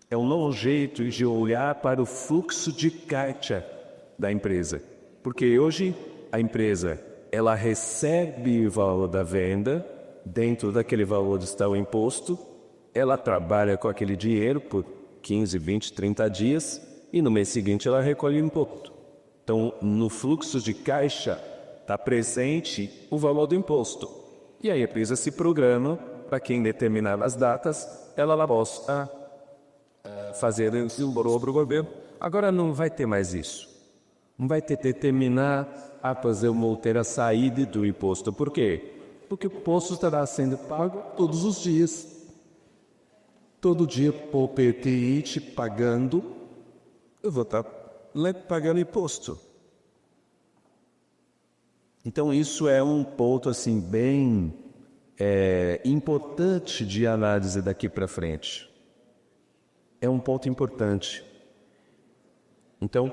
É um novo jeito de olhar para o fluxo de caixa da empresa. Porque hoje a empresa, ela recebe o valor da venda, dentro daquele valor está o imposto, ela trabalha com aquele dinheiro por 15, 20, 30 dias e no mês seguinte ela recolhe o imposto. Então, no fluxo de caixa está presente o valor do imposto. E aí a empresa se programa para que em determinadas datas ela possa fazer esse valor para o governo. Agora não vai ter mais isso. Não vai ter que determinar a fazer uma outra saída do imposto. Por quê? Porque o imposto estará sendo pago todos os dias. Todo dia por PTI pagando, eu vou estar pagando imposto. Então isso é um ponto assim bem importante de análise daqui para frente. É um ponto importante. Então,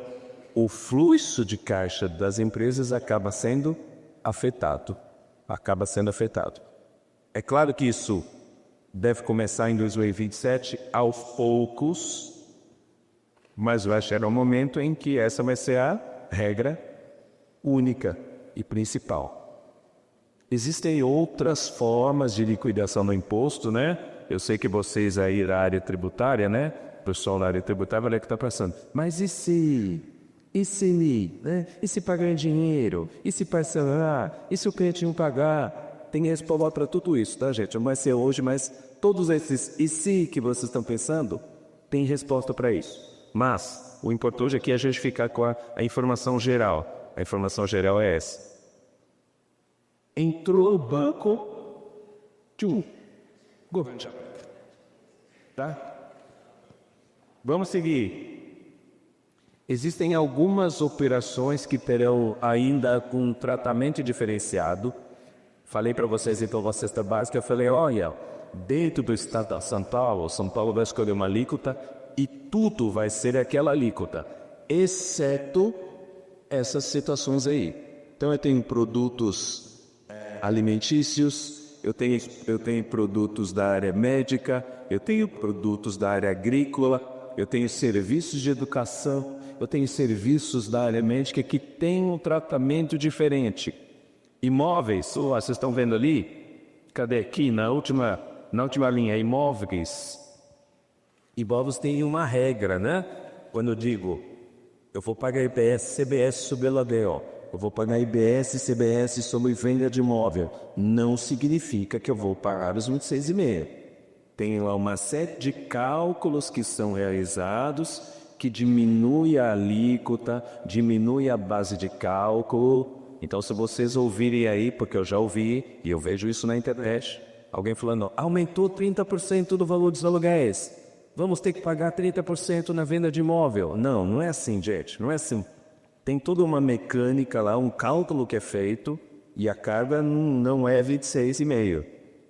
o fluxo de caixa das empresas acaba sendo afetado. É claro que isso deve começar em 2027 aos poucos, mas vai chegar um momento em que essa vai ser a regra única e principal. Existem outras formas de liquidação do imposto, né? Eu sei que vocês aí da área tributária, né? O pessoal da área tributária vai que está pensando, mas e se, né? E se pagar em dinheiro? E se parcelar? E se o cliente não pagar? Tem resposta para tudo isso, tá, gente? Não vai ser hoje, mas todos esses e se que vocês estão pensando, tem resposta para isso. Mas o importante aqui é a gente ficar com a informação geral. A informação geral é essa. Entrou no banco, governo já. Tá? Vamos seguir. Existem algumas operações que terão ainda com tratamento diferenciado. Falei para vocês então uma cesta básica, eu falei, olha, dentro do estado de São Paulo vai escolher uma alíquota e tudo vai ser aquela alíquota, exceto essas situações aí. Então eu tenho produtos alimentícios, eu tenho produtos da área médica, eu tenho produtos da área agrícola, eu tenho serviços de educação, eu tenho serviços da área médica que têm um tratamento diferente. Imóveis, vocês estão vendo ali? Cadê aqui? Na última linha, imóveis. Imóveis tem uma regra, né? Quando eu digo, eu vou pagar IBS, CBS sobre aluguel, eu vou pagar IBS e CBS sobre venda de imóvel, não significa que eu vou pagar os 26,5. Tem lá uma série de cálculos que são realizados que diminui a alíquota, diminui a base de cálculo. Então, se vocês ouvirem aí, porque eu já ouvi, e eu vejo isso na internet, alguém falando, aumentou 30% do valor dos aluguéis, vamos ter que pagar 30% na venda de imóvel. Não, não é assim, gente, não é assim. Tem toda uma mecânica lá, um cálculo que é feito, e a carga não é 26,5%.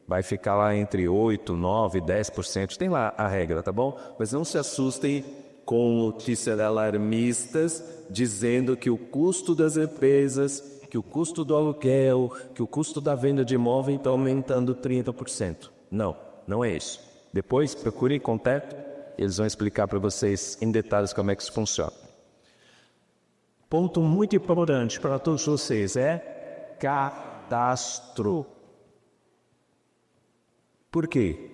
Vai ficar lá entre 8%, 9%, 10%, tem lá a regra, tá bom? Mas não se assustem com notícias alarmistas dizendo que o custo das empresas, que o custo do aluguel, que o custo da venda de imóvel está aumentando 30%. Não, não é isso. Depois procurem contato, eles vão explicar para vocês em detalhes como é que isso funciona. Ponto muito importante para todos vocês é cadastro. Por quê?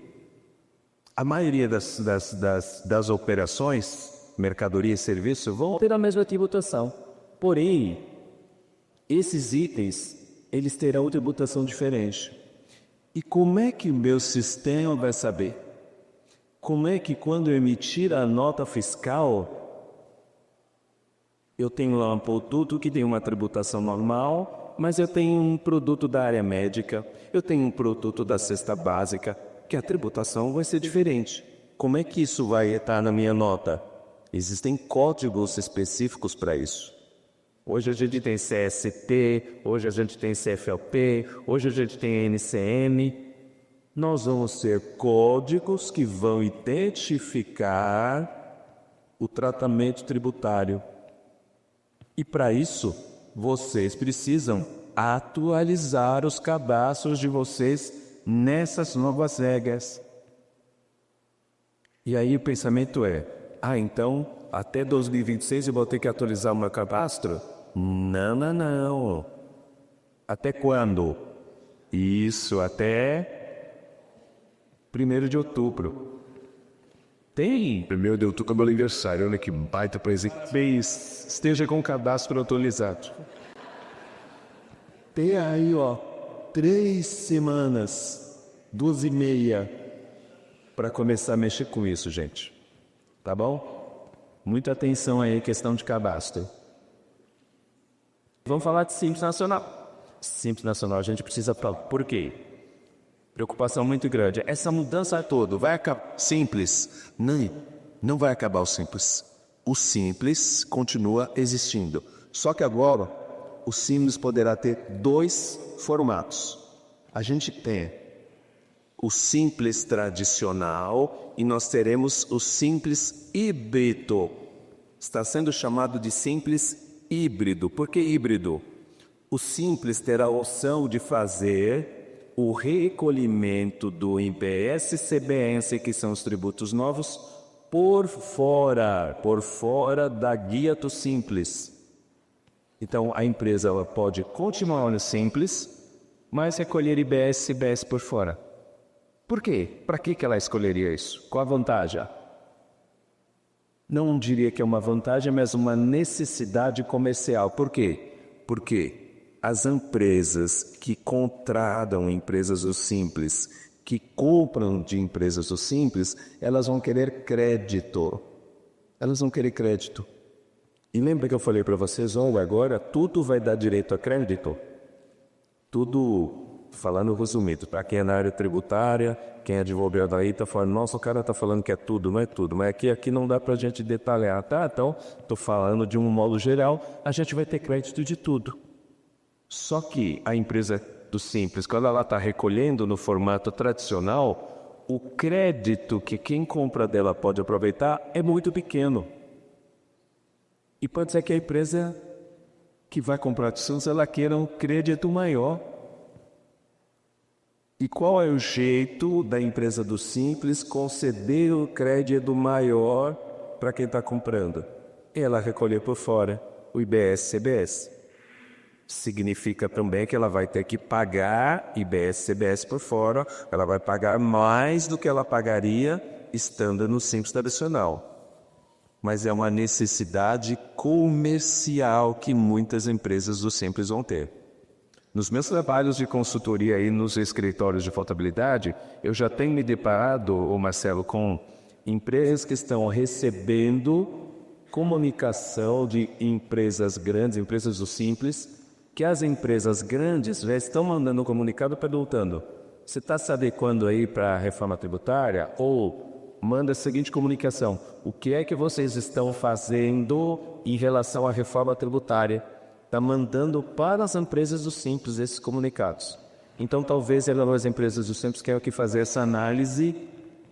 A maioria das operações, mercadoria e serviço, vão ter a mesma tributação. Porém, esses itens, eles terão tributação diferente. E como é que o meu sistema vai saber? Como é que quando eu emitir a nota fiscal, eu tenho lá um produto que tem uma tributação normal, mas eu tenho um produto da área médica, eu tenho um produto da cesta básica, que a tributação vai ser diferente. Como é que isso vai estar na minha nota? Existem códigos específicos para isso. Hoje a gente tem CST, hoje a gente tem CFLP, hoje a gente tem NCM. Nós vamos ter códigos que vão identificar o tratamento tributário. E para isso, vocês precisam atualizar os cadastros de vocês nessas novas regras. E aí o pensamento é, então até 2026 eu vou ter que atualizar o meu cadastro? Não. Até quando? Isso, até 1º de outubro. Tem. 1º de outubro é meu aniversário, olha que baita presente. Esteja com o cadastro atualizado. Tem aí, 3 semanas, 2,5 para começar a mexer com isso, gente. Tá bom? Muita atenção aí, questão de cadastro. Vamos falar de Simples Nacional. Simples Nacional a gente precisa falar. Por quê? Preocupação muito grande. Essa mudança toda vai acabar. Simples. Não vai acabar o Simples. O Simples continua existindo. Só que agora o Simples poderá ter 2 formatos. A gente tem o Simples tradicional e nós teremos o Simples híbrido. Está sendo chamado de Simples híbrido. Por que híbrido? O Simples terá a opção de fazer o recolhimento do IBS e CBS, que são os tributos novos, por fora da guia do Simples. Então, a empresa ela pode continuar no Simples, mas recolher IBS e CBS por fora. Por quê? Para que ela escolheria isso? Qual a vantagem? Não diria que é uma vantagem, mas uma necessidade comercial. Por quê? Porque as empresas que contratam empresas do Simples, que compram de empresas do Simples, elas vão querer crédito. Elas vão querer crédito. E lembra que eu falei para vocês, agora tudo vai dar direito a crédito? Tudo, falando resumido, para quem é na área tributária, quem é advogado aí está falando, nossa, o cara está falando que é tudo, não é tudo, mas aqui não dá para a gente detalhar, tá? Então, estou falando de um modo geral, a gente vai ter crédito de tudo. Só que a empresa do Simples, quando ela está recolhendo no formato tradicional, o crédito que quem compra dela pode aproveitar é muito pequeno. E pode ser que a empresa que vai comprar de Simples, ela queira um crédito maior. E qual é o jeito da empresa do Simples conceder o crédito maior para quem está comprando? Ela recolher por fora o IBS e CBS. Significa também que ela vai ter que pagar IBS e CBS por fora, ela vai pagar mais do que ela pagaria estando no Simples tradicional. Mas é uma necessidade comercial que muitas empresas do Simples vão ter. Nos meus trabalhos de consultoria aí nos escritórios de contabilidade, eu já tenho me deparado, Marcelo, com empresas que estão recebendo comunicação de empresas grandes, empresas do Simples, que as empresas grandes já estão mandando um comunicado perguntando: você está se adequando aí para a reforma tributária? Ou manda a seguinte comunicação: o que é que vocês estão fazendo em relação à reforma tributária? Está mandando para as empresas do Simples esses comunicados. Então, talvez as empresas do Simples queiram que fazer essa análise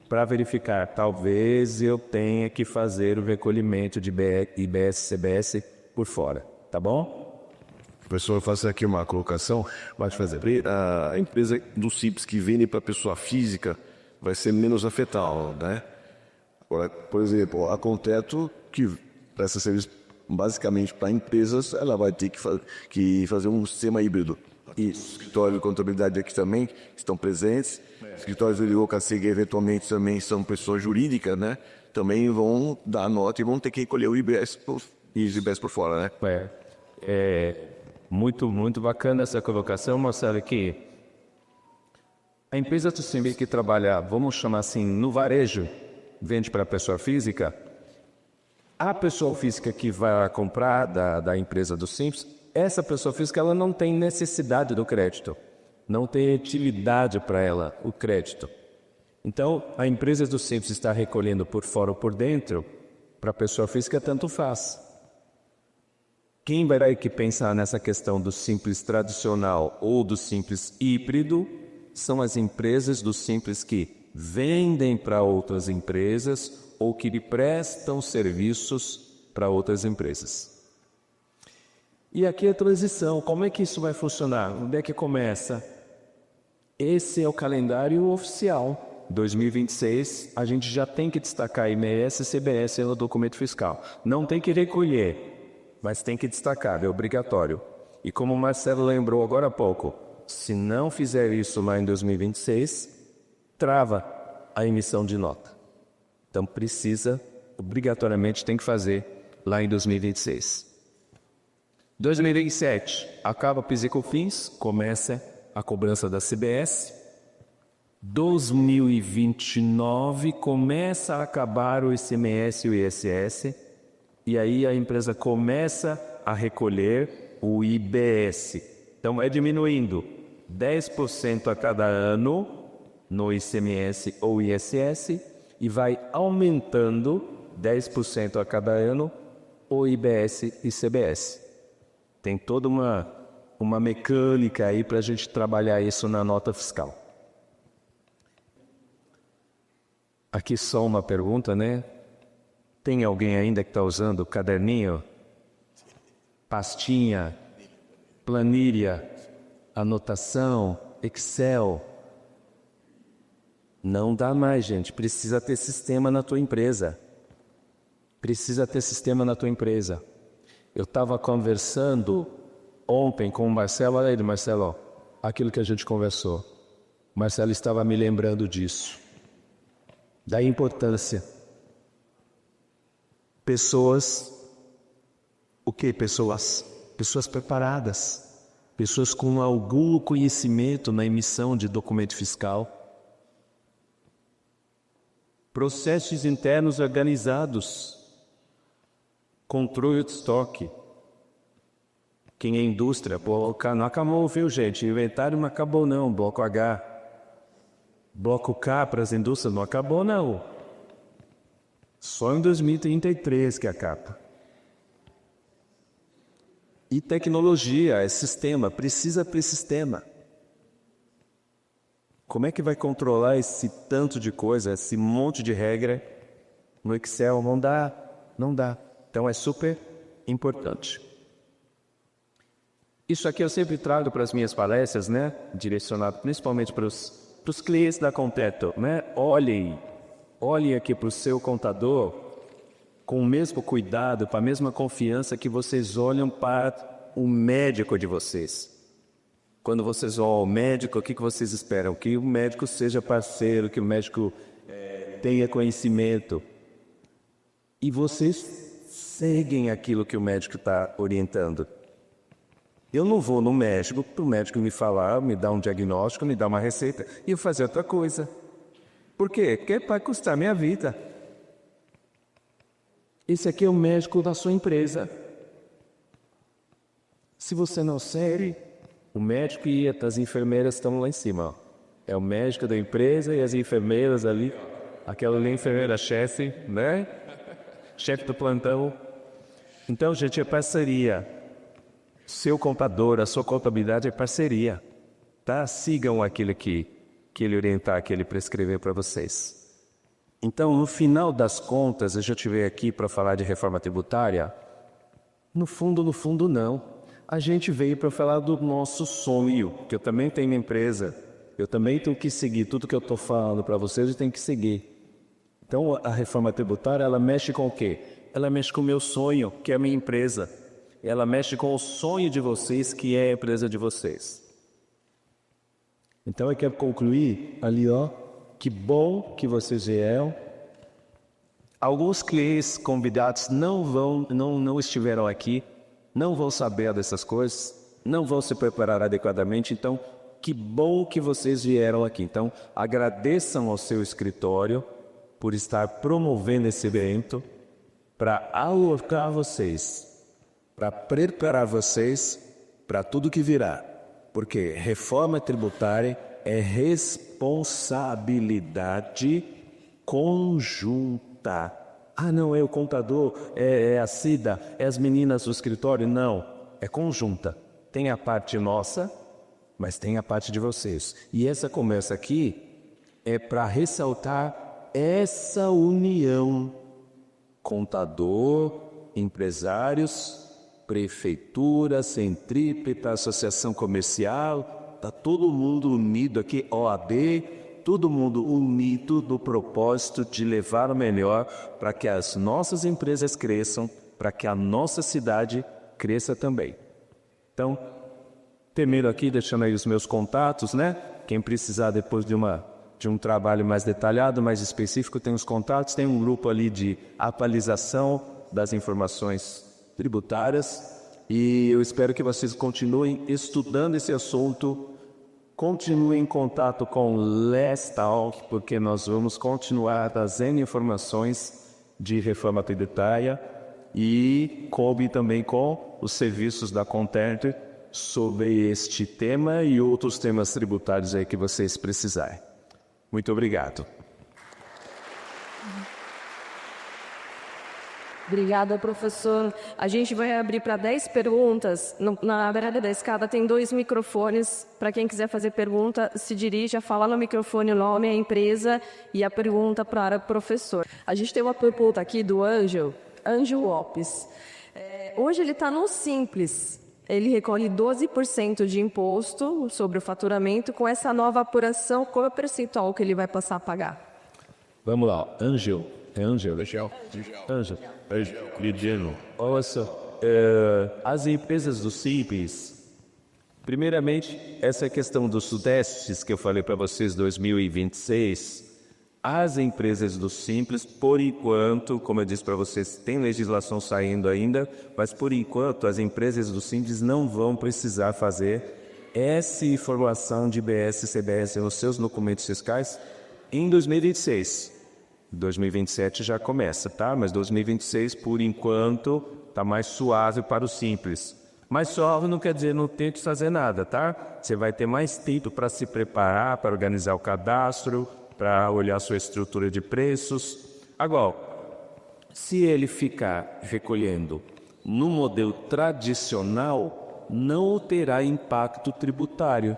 para verificar. Talvez eu tenha que fazer o recolhimento de IBS e CBS por fora. Tá bom? Professor, eu faço aqui uma colocação. Pode fazer. A empresa do Simples que vende para pessoa física vai ser menos afetada, né? Agora, por exemplo, a Conteto, que presta serviço basicamente para empresas, ela vai ter que fazer um sistema híbrido. E escritórios de contabilidade aqui também estão presentes. Escritórios de advocacia, que eventualmente também são pessoas jurídicas, né? Também vão dar nota e vão ter que recolher o IBS por fora, né? Muito bacana essa colocação, Marcelo, que a empresa do Simples que trabalha, vamos chamar assim, no varejo, vende para a pessoa física, a pessoa física que vai comprar da empresa do Simples, essa pessoa física ela não tem necessidade do crédito, não tem utilidade para ela o crédito. Então, a empresa do Simples está recolhendo por fora ou por dentro, para a pessoa física tanto faz. Quem vai ter que pensar nessa questão do Simples tradicional ou do Simples híbrido são as empresas do Simples que vendem para outras empresas ou que lhe prestam serviços para outras empresas. E aqui a transição, como é que isso vai funcionar? Onde é que começa? Esse é o calendário oficial. 2026, a gente já tem que destacar IMS e CBS no documento fiscal. Não tem que recolher, mas tem que destacar, é obrigatório. E como o Marcelo lembrou agora há pouco, se não fizer isso lá em 2026, trava a emissão de nota. Então precisa, obrigatoriamente tem que fazer lá em 2026. 2027, acaba o PIS e COFINS, começa a cobrança da CBS. 2029, começa a acabar o ICMS e o ISS. E aí a empresa começa a recolher o IBS. Então é diminuindo 10% a cada ano no ICMS ou ISS e vai aumentando 10% a cada ano o IBS e CBS. Tem toda uma mecânica aí para a gente trabalhar isso na nota fiscal. Aqui só uma pergunta, né? Tem alguém ainda que está usando caderninho, pastinha, planilha, anotação, Excel? Não dá mais, gente. Precisa ter sistema na tua empresa. Precisa ter sistema na tua empresa. Eu estava conversando ontem com o Marcelo. Olha aí, Marcelo. aquilo que a gente conversou. Marcelo estava me lembrando disso, da importância. Pessoas, o que pessoas? Pessoas preparadas, pessoas com algum conhecimento na emissão de documento fiscal. Processos internos organizados, controle de estoque. Quem é indústria, bloco não acabou, viu gente? Inventário não acabou não, bloco H. Bloco K para as indústrias não acabou não. Só em 2033 que acaba. E tecnologia, é sistema, precisa para esse sistema. Como é que vai controlar esse tanto de coisa, esse monte de regra no Excel? Não dá, não dá. Então é super importante. Isso aqui eu sempre trago para as minhas palestras, né? Direcionado principalmente para os clientes da Conteto, né? Olhem aqui para o seu contador com o mesmo cuidado, com a mesma confiança que vocês olham para o médico de vocês. Quando vocês vão ao médico, o que vocês esperam? Que o médico seja parceiro, que o médico tenha conhecimento. E vocês seguem aquilo que o médico está orientando. Eu não vou no médico para o médico me falar, me dar um diagnóstico, me dar uma receita e eu fazer outra coisa. Por quê? Porque vai custar minha vida. Esse aqui é o médico da sua empresa. Se você não segue, o médico e as enfermeiras estão lá em cima. Ó. É o médico da empresa e as enfermeiras ali. Aquela ali é a enfermeira-chefe, né? Chefe do plantão. Então, gente, é parceria. Seu contador, a sua contabilidade é parceria. Tá? Sigam aquilo que ele orientar, que ele prescrever para vocês. Então, no final das contas, eu já tive aqui para falar de reforma tributária. No fundo, não. A gente veio para falar do nosso sonho, que eu também tenho uma empresa. Eu também tenho que seguir tudo que eu estou falando para vocês, eu tenho que seguir. Então, a reforma tributária, ela mexe com o quê? Ela mexe com o meu sonho, que é a minha empresa. Ela mexe com o sonho de vocês, que é a empresa de vocês. Então, eu quero concluir ali, ó. Que bom que vocês vieram. Alguns clientes convidados não estiveram aqui, não vão saber dessas coisas, não vão se preparar adequadamente. Então, que bom que vocês vieram aqui. Então, agradeçam ao seu escritório por estar promovendo esse evento para alocar vocês, para preparar vocês para tudo que virá. Porque reforma tributária é responsabilidade conjunta. Ah, não, é o contador, é a Cida, é as meninas do escritório. Não, é conjunta. Tem a parte nossa, mas tem a parte de vocês. E essa conversa aqui é para ressaltar essa união. Contador, empresários, prefeitura, centrípeta, associação comercial, está todo mundo unido aqui, OAB, todo mundo unido no propósito de levar o melhor para que as nossas empresas cresçam, para que a nossa cidade cresça também. Então, termino aqui deixando aí os meus contatos, né? Quem precisar depois de um trabalho mais detalhado, mais específico, tem os contatos, tem um grupo ali de atualização das informações tributárias, e eu espero que vocês continuem estudando esse assunto, continuem em contato com o Let's Talk, porque nós vamos continuar trazendo informações de reforma tributária e coube também com os serviços da Content sobre este tema e outros temas tributários aí que vocês precisarem. Muito obrigado. Obrigada, professor. A gente vai abrir para 10 perguntas. Na beirada da escada tem 2 microfones. Para quem quiser fazer pergunta, se dirija, fala no microfone o nome, a empresa e a pergunta para o professor. A gente tem uma pergunta aqui do Ângelo Lopes. Hoje ele está no Simples. Ele recolhe 12% de imposto sobre o faturamento. Com essa nova apuração, qual é o percentual que ele vai passar a pagar? Vamos lá, Ângelo. É Ângelo? Ângelo. Olha só, as empresas do Simples Primeiramente, essa questão dos sudestes que eu falei para vocês, 2026, as empresas do Simples, por enquanto, como eu disse para vocês, tem legislação saindo ainda, mas por enquanto as empresas do Simples não vão precisar fazer essa informação de IBS e CBS nos seus documentos fiscais em 2026. 2027 já começa, tá? Mas 2026, por enquanto, está mais suave para o Simples. Mas suave não quer dizer não ter que fazer nada, tá? Você vai ter mais tempo para se preparar, para organizar o cadastro, para olhar a sua estrutura de preços. Agora, se ele ficar recolhendo no modelo tradicional, não terá impacto tributário.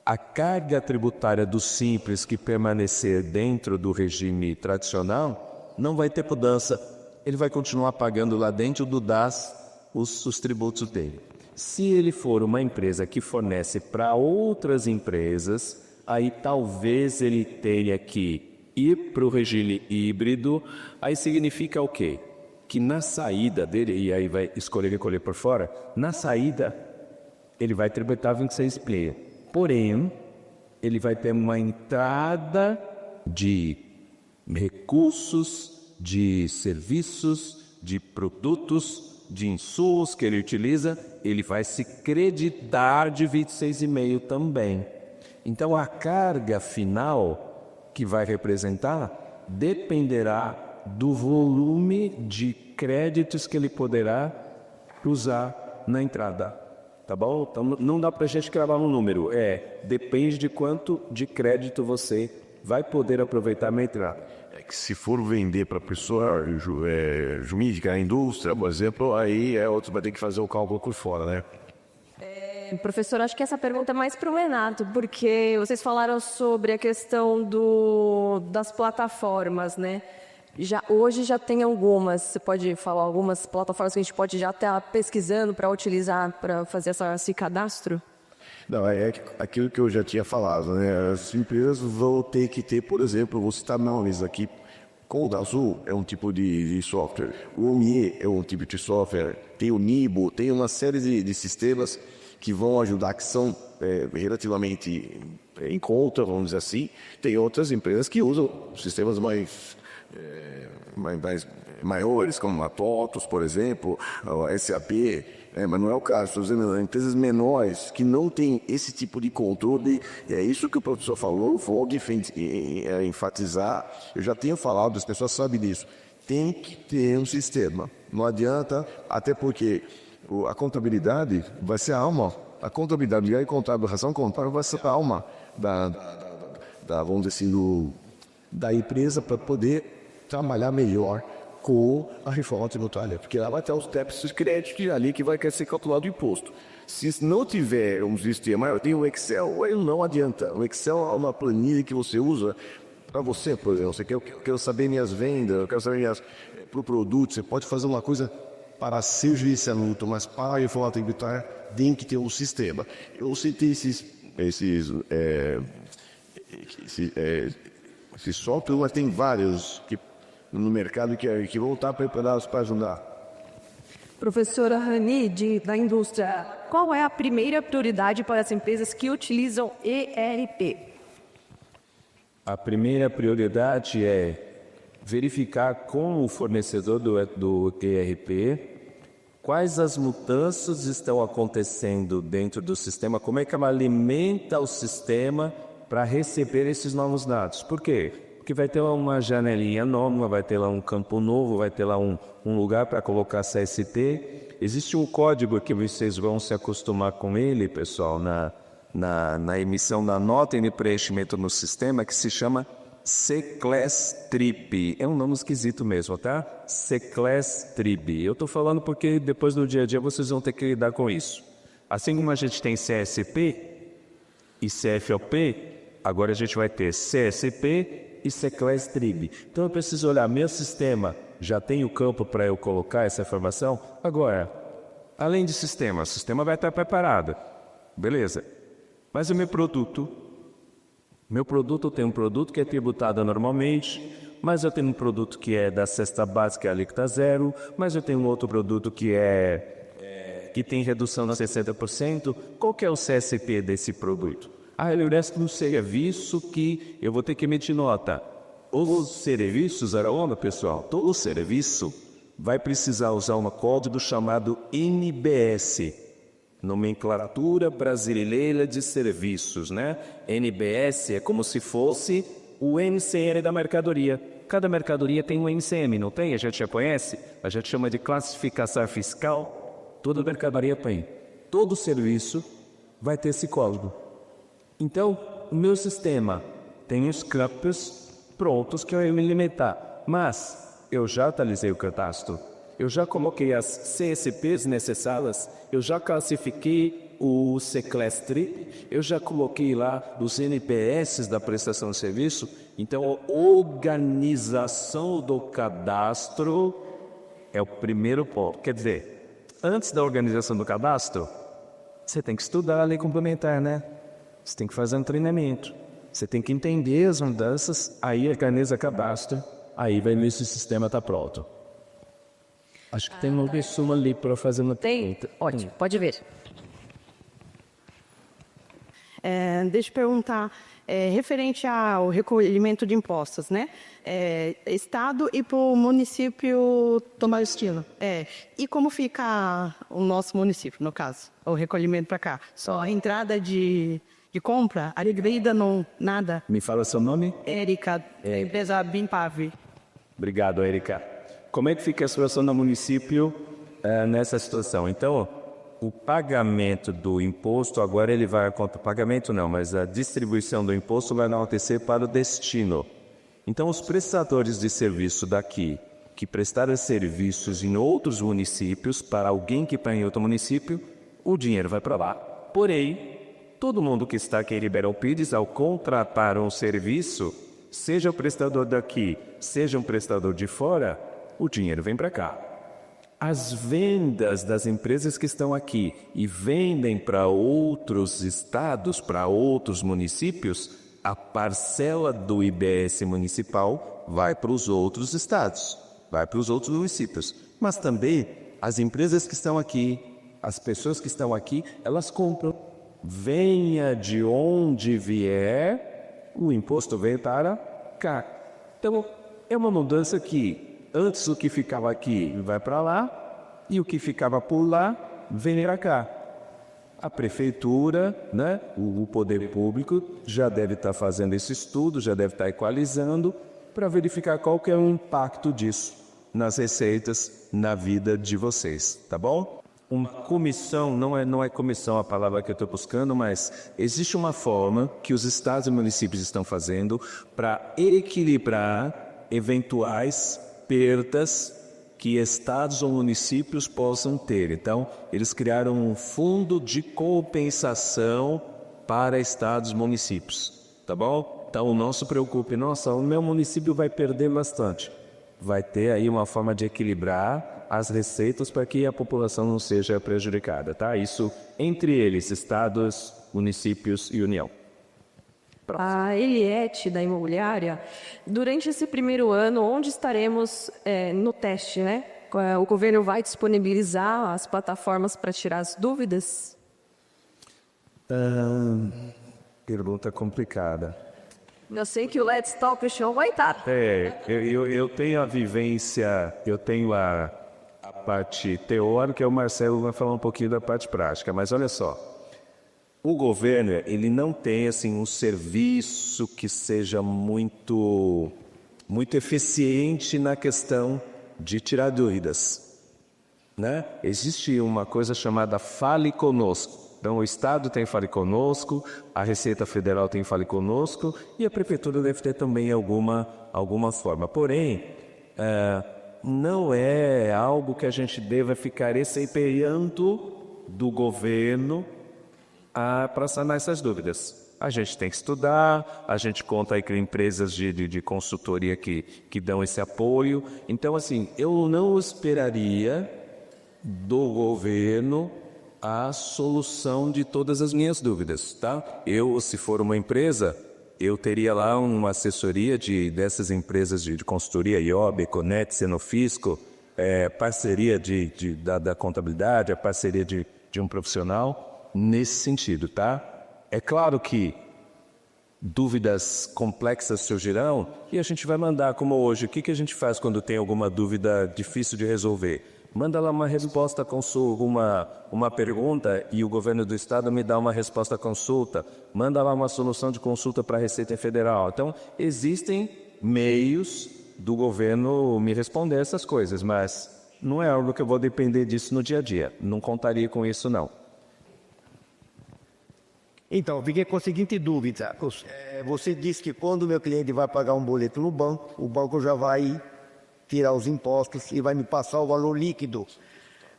A carga tributária do Simples que permanecer dentro do regime tradicional não vai ter mudança. Ele vai continuar pagando lá dentro do DAS os tributos dele. Se ele for uma empresa que fornece para outras empresas, aí talvez ele tenha que ir para o regime híbrido. Aí significa o quê? Que na saída dele, e aí vai escolher recolher por fora, na saída ele vai tributar 26 PLI. Porém, ele vai ter uma entrada de recursos, de serviços, de produtos, de insumos que ele utiliza, ele vai se creditar de 26,5 também. Então, a carga final que vai representar dependerá do volume de créditos que ele poderá usar na entrada. Tá bom? Então, não dá para a gente cravar um número. Depende de quanto de crédito você vai poder aproveitar na entrada. É que se for vender para pessoa jurídica, a indústria, por exemplo, aí outro vai ter que fazer o cálculo por fora, né? Professor, acho que essa pergunta é mais para o Renato, porque vocês falaram sobre a questão das plataformas, né? Hoje já tem algumas, você pode falar algumas plataformas que a gente pode já estar pesquisando para utilizar, para fazer esse cadastro? Não, é aquilo que eu já tinha falado, né? As empresas vão ter que ter, por exemplo, vou citar nomes aqui, Code Azul é um tipo de software, o OMIE é um tipo de software, tem o Nibo, tem uma série de sistemas que vão ajudar, que são relativamente em conta, vamos dizer assim. Tem outras empresas que usam sistemas maiores, como a TOTOS, por exemplo, a SAP, mas não é o caso. Estou dizendo, empresas menores que não têm esse tipo de controle, é isso que o professor falou, vou enfatizar, eu já tenho falado, as pessoas sabem disso, tem que ter um sistema, não adianta, até porque a contabilidade vai ser a alma, a contabilidade e a ração contábil vai ser a alma vamos dizer assim, da empresa para poder trabalhar melhor com a reforma tributária, porque lá vai ter os débitos de crédito ali que vai ser calculado o imposto. Se não tiver um sistema, tem o Excel, aí não adianta. O Excel é uma planilha que você usa para você, por exemplo, eu quero saber minhas vendas, eu quero saber para o produto, você pode fazer uma coisa para ser judicialuto, mas para a reforma tributária tem que ter um sistema. Eu citei esses software, mas tem vários no mercado que vão estar preparados para ajudar. Professora Rani, da indústria, qual é a primeira prioridade para as empresas que utilizam ERP? A primeira prioridade é verificar com o fornecedor do ERP quais as mudanças estão acontecendo dentro do sistema, como é que ela alimenta o sistema para receber esses novos dados. Por quê? Porque vai ter lá uma janelinha nova, vai ter lá um campo novo, vai ter lá um lugar para colocar CST. Existe um código que vocês vão se acostumar com ele, pessoal, na emissão da nota e de preenchimento no sistema, que se chama CCLES-TRIB. É um nome esquisito mesmo, tá? CCLES-TRIB. Eu estou falando porque depois no dia a dia vocês vão ter que lidar com isso. Assim como a gente tem CSP e CFOP, agora a gente vai ter CSP e CCLES-TRIB. Então eu preciso olhar, meu sistema já tem o campo para eu colocar essa informação? Agora, além de sistema, o sistema vai estar preparado. Beleza. Mas o meu produto tem um produto que é tributado normalmente, mas eu tenho um produto que é da cesta básica, alíquota zero, mas eu tenho um outro produto que é que tem redução de 60%, qual que é o CSP desse produto? Ele oferece um serviço que eu vou ter que emitir nota. Os serviços, pessoal, todo serviço vai precisar usar um código chamado NBS, Nomenclatura Brasileira de Serviços, né? NBS é como se fosse o NCM da mercadoria. Cada mercadoria tem um NCM, não tem? A gente já conhece? A gente chama de classificação fiscal. Toda mercadoria tem. Todo serviço vai ter esse código. Então, o meu sistema tem os campos prontos que eu ia me alimentar. Mas eu já atualizei o cadastro. Eu já coloquei as CSPs necessárias, eu já classifiquei o Seclestre, eu já coloquei lá os NPS da prestação de serviço. Então, a organização do cadastro é o primeiro ponto. Quer dizer, antes da organização do cadastro, você tem que estudar a lei complementar, né? Você tem que fazer um treinamento. Você tem que entender as mudanças, aí organiza cadastro, aí vai ver se o sistema está pronto. Acho que tem uma pessoa ali para fazer uma pergunta. Ótimo, pode ver. Deixa eu perguntar, referente ao recolhimento de impostos, né? Estado e para o município tomar destino. E como fica o nosso município, no caso? O recolhimento para cá? Só a entrada de compra, a dívida não, nada? Me fala seu nome? Érica, empresa Bimpave. Obrigado, Érica. Como é que fica a situação do município nessa situação? Então, o pagamento do imposto, agora ele vai contra o pagamento não, mas a distribuição do imposto vai acontecer para o destino. Então, os prestadores de serviço daqui, que prestaram serviços em outros municípios, para alguém que está em outro município, o dinheiro vai para lá. Porém, todo mundo que está aqui em Ribeirão Pires, ao contratar um serviço, seja o prestador daqui, seja um prestador de fora, o dinheiro vem para cá. As vendas das empresas que estão aqui e vendem para outros estados, para outros municípios, a parcela do IBS municipal vai para os outros estados, vai para os outros municípios. Mas também as empresas que estão aqui, as pessoas que estão aqui, elas compram. Venha de onde vier, o imposto vem para cá. Então, é uma mudança que antes o que ficava aqui vai para lá e o que ficava por lá vem para cá. A prefeitura, né, o poder público já deve estar fazendo esse estudo, já deve estar equalizando para verificar qual que é o impacto disso nas receitas, na vida de vocês, tá bom? Uma comissão, não é comissão a palavra que eu estou buscando, mas existe uma forma que os estados e municípios estão fazendo para equilibrar eventuais perdas que estados ou municípios possam ter. Então, eles criaram um fundo de compensação para estados e municípios, tá bom? Então, não se preocupe, o meu município vai perder bastante. Vai ter aí uma forma de equilibrar as receitas para que a população não seja prejudicada, tá? Isso entre eles, estados, municípios e União. A Eliette, da imobiliária, durante esse primeiro ano, onde estaremos no teste, né? O governo vai disponibilizar as plataformas para tirar as dúvidas? Pergunta complicada. Eu sei que o Let's Talk Show vai estar. Eu tenho a vivência, eu tenho a parte teórica, o Marcelo vai falar um pouquinho da parte prática, mas olha só. O governo, ele não tem assim um serviço que seja muito eficiente na questão de tirar dúvidas, né? Existe uma coisa chamada Fale Conosco. Então, o Estado tem Fale Conosco, a Receita Federal tem Fale Conosco e a Prefeitura deve ter também alguma forma. Porém, não é algo que a gente deva ficar receitando do governo para sanar essas dúvidas. A gente tem que estudar, a gente conta aí com empresas de consultoria que dão esse apoio. Então, assim, eu não esperaria do governo a solução de todas as minhas dúvidas, tá? Eu, se for uma empresa, eu teria lá uma assessoria dessas empresas de consultoria, IOB, Econet, Senofisco, parceria da contabilidade, a parceria de um profissional nesse sentido, tá? É claro que dúvidas complexas surgirão e a gente vai mandar, como hoje, o que a gente faz quando tem alguma dúvida difícil de resolver? Manda lá uma resposta consulta, uma pergunta e o governo do estado me dá uma resposta consulta. Manda lá uma solução de consulta para a Receita Federal. Então, existem meios do governo me responder essas coisas, mas não é algo que eu vou depender disso no dia a dia. Não contaria com isso, não. Então, fiquei com a seguinte dúvida. Você disse que quando o meu cliente vai pagar um boleto no banco, o banco já vai tirar os impostos e vai me passar o valor líquido.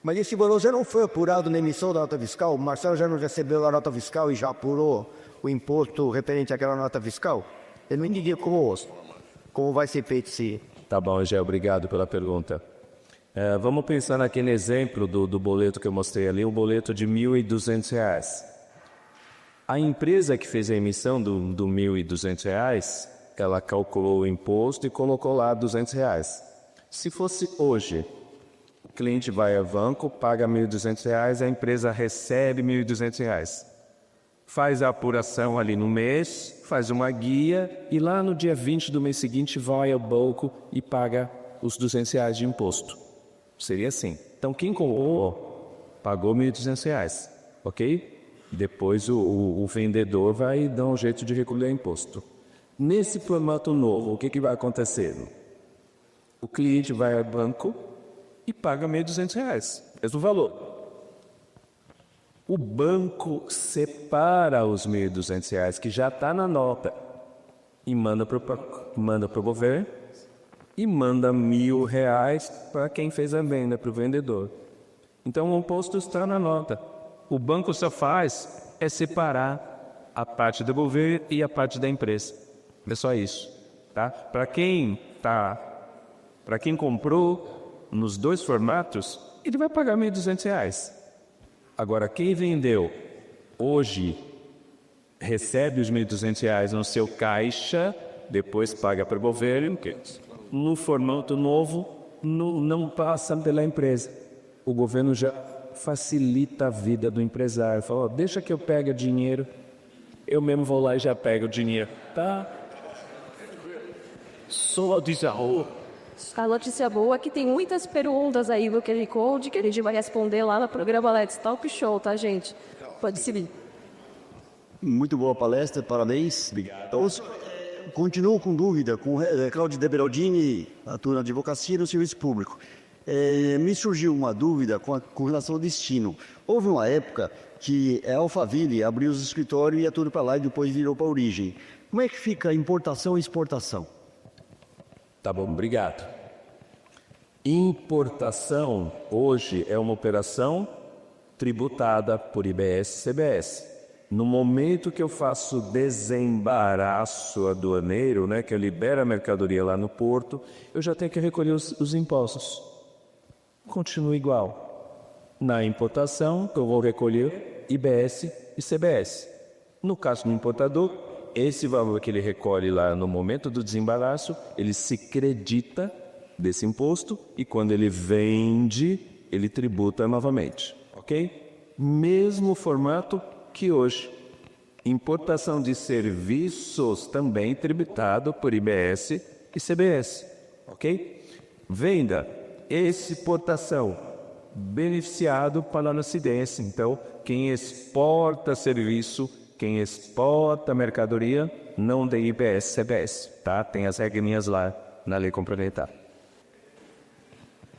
Mas esse valor já não foi apurado na emissão da nota fiscal? O Marcelo já não recebeu a nota fiscal e já apurou o imposto referente àquela nota fiscal? Eu não entendi como vai ser feito se... Tá bom, Gé, obrigado pela pergunta. Vamos pensar naquele exemplo do boleto que eu mostrei ali, um boleto de R$ 1.200. A empresa que fez a emissão do R$ 1.200, ela calculou o imposto e colocou lá R$ 200. Se fosse hoje, o cliente vai ao banco, paga R$ 1.200, a empresa recebe R$ 1.200. Faz a apuração ali no mês, faz uma guia e lá no dia 20 do mês seguinte vai ao banco e paga os R$ 200 de imposto. Seria assim. Então quem comprou pagou R$ 1.200, ok? Depois o vendedor vai dar um jeito de recolher o imposto. Nesse formato novo, o que vai acontecer? O cliente vai ao banco e paga R$ 1.200, mesmo valor. O banco separa os R$ 1.200 que já está na nota e manda para o governo e manda R$ 1.000 para quem fez a venda, para o vendedor. Então o imposto está na nota. O banco só faz separar a parte do governo e a parte da empresa. É só isso, tá? Para quem comprou nos dois formatos, ele vai pagar R$ 1.200. Agora, quem vendeu hoje recebe os R$ 1.200 no seu caixa, depois paga para o governo. No formato novo, não passa pela empresa. O governo já facilita a vida do empresário. Fala, deixa que eu pegue o dinheiro, eu mesmo vou lá e já pego o dinheiro. Tá? Só diz a rua. A notícia boa é que tem muitas perguntas aí no QR Code que a gente vai responder lá no programa Let's Talk Show, tá, gente? Pode seguir. Muito boa palestra, parabéns. Obrigado. Então, continuo com dúvida, com Claudio De Beraldini, atua na advocacia e no serviço público. Me surgiu uma dúvida com relação ao destino. Houve uma época que a Alphaville abriu os escritórios e ia tudo para lá e depois virou para a origem. Como é que fica a importação e exportação? Tá bom, obrigado. Importação hoje é uma operação tributada por IBS e CBS. No momento que eu faço desembaraço aduaneiro, né, que eu libero a mercadoria lá no porto, eu já tenho que recolher os impostos. Continua igual. Na importação, eu vou recolher IBS e CBS. No caso do importador, esse valor que ele recolhe lá no momento do desembaraço, ele se credita desse imposto e quando ele vende, ele tributa novamente, ok? Mesmo formato que hoje. Importação de serviços também tributado por IBS e CBS, ok? Venda, exportação, beneficiado para a incidência. Então, quem exporta serviço, quem exporta mercadoria, não tem IBS e CBS, tá? Tem as regrinhas lá na lei complementar.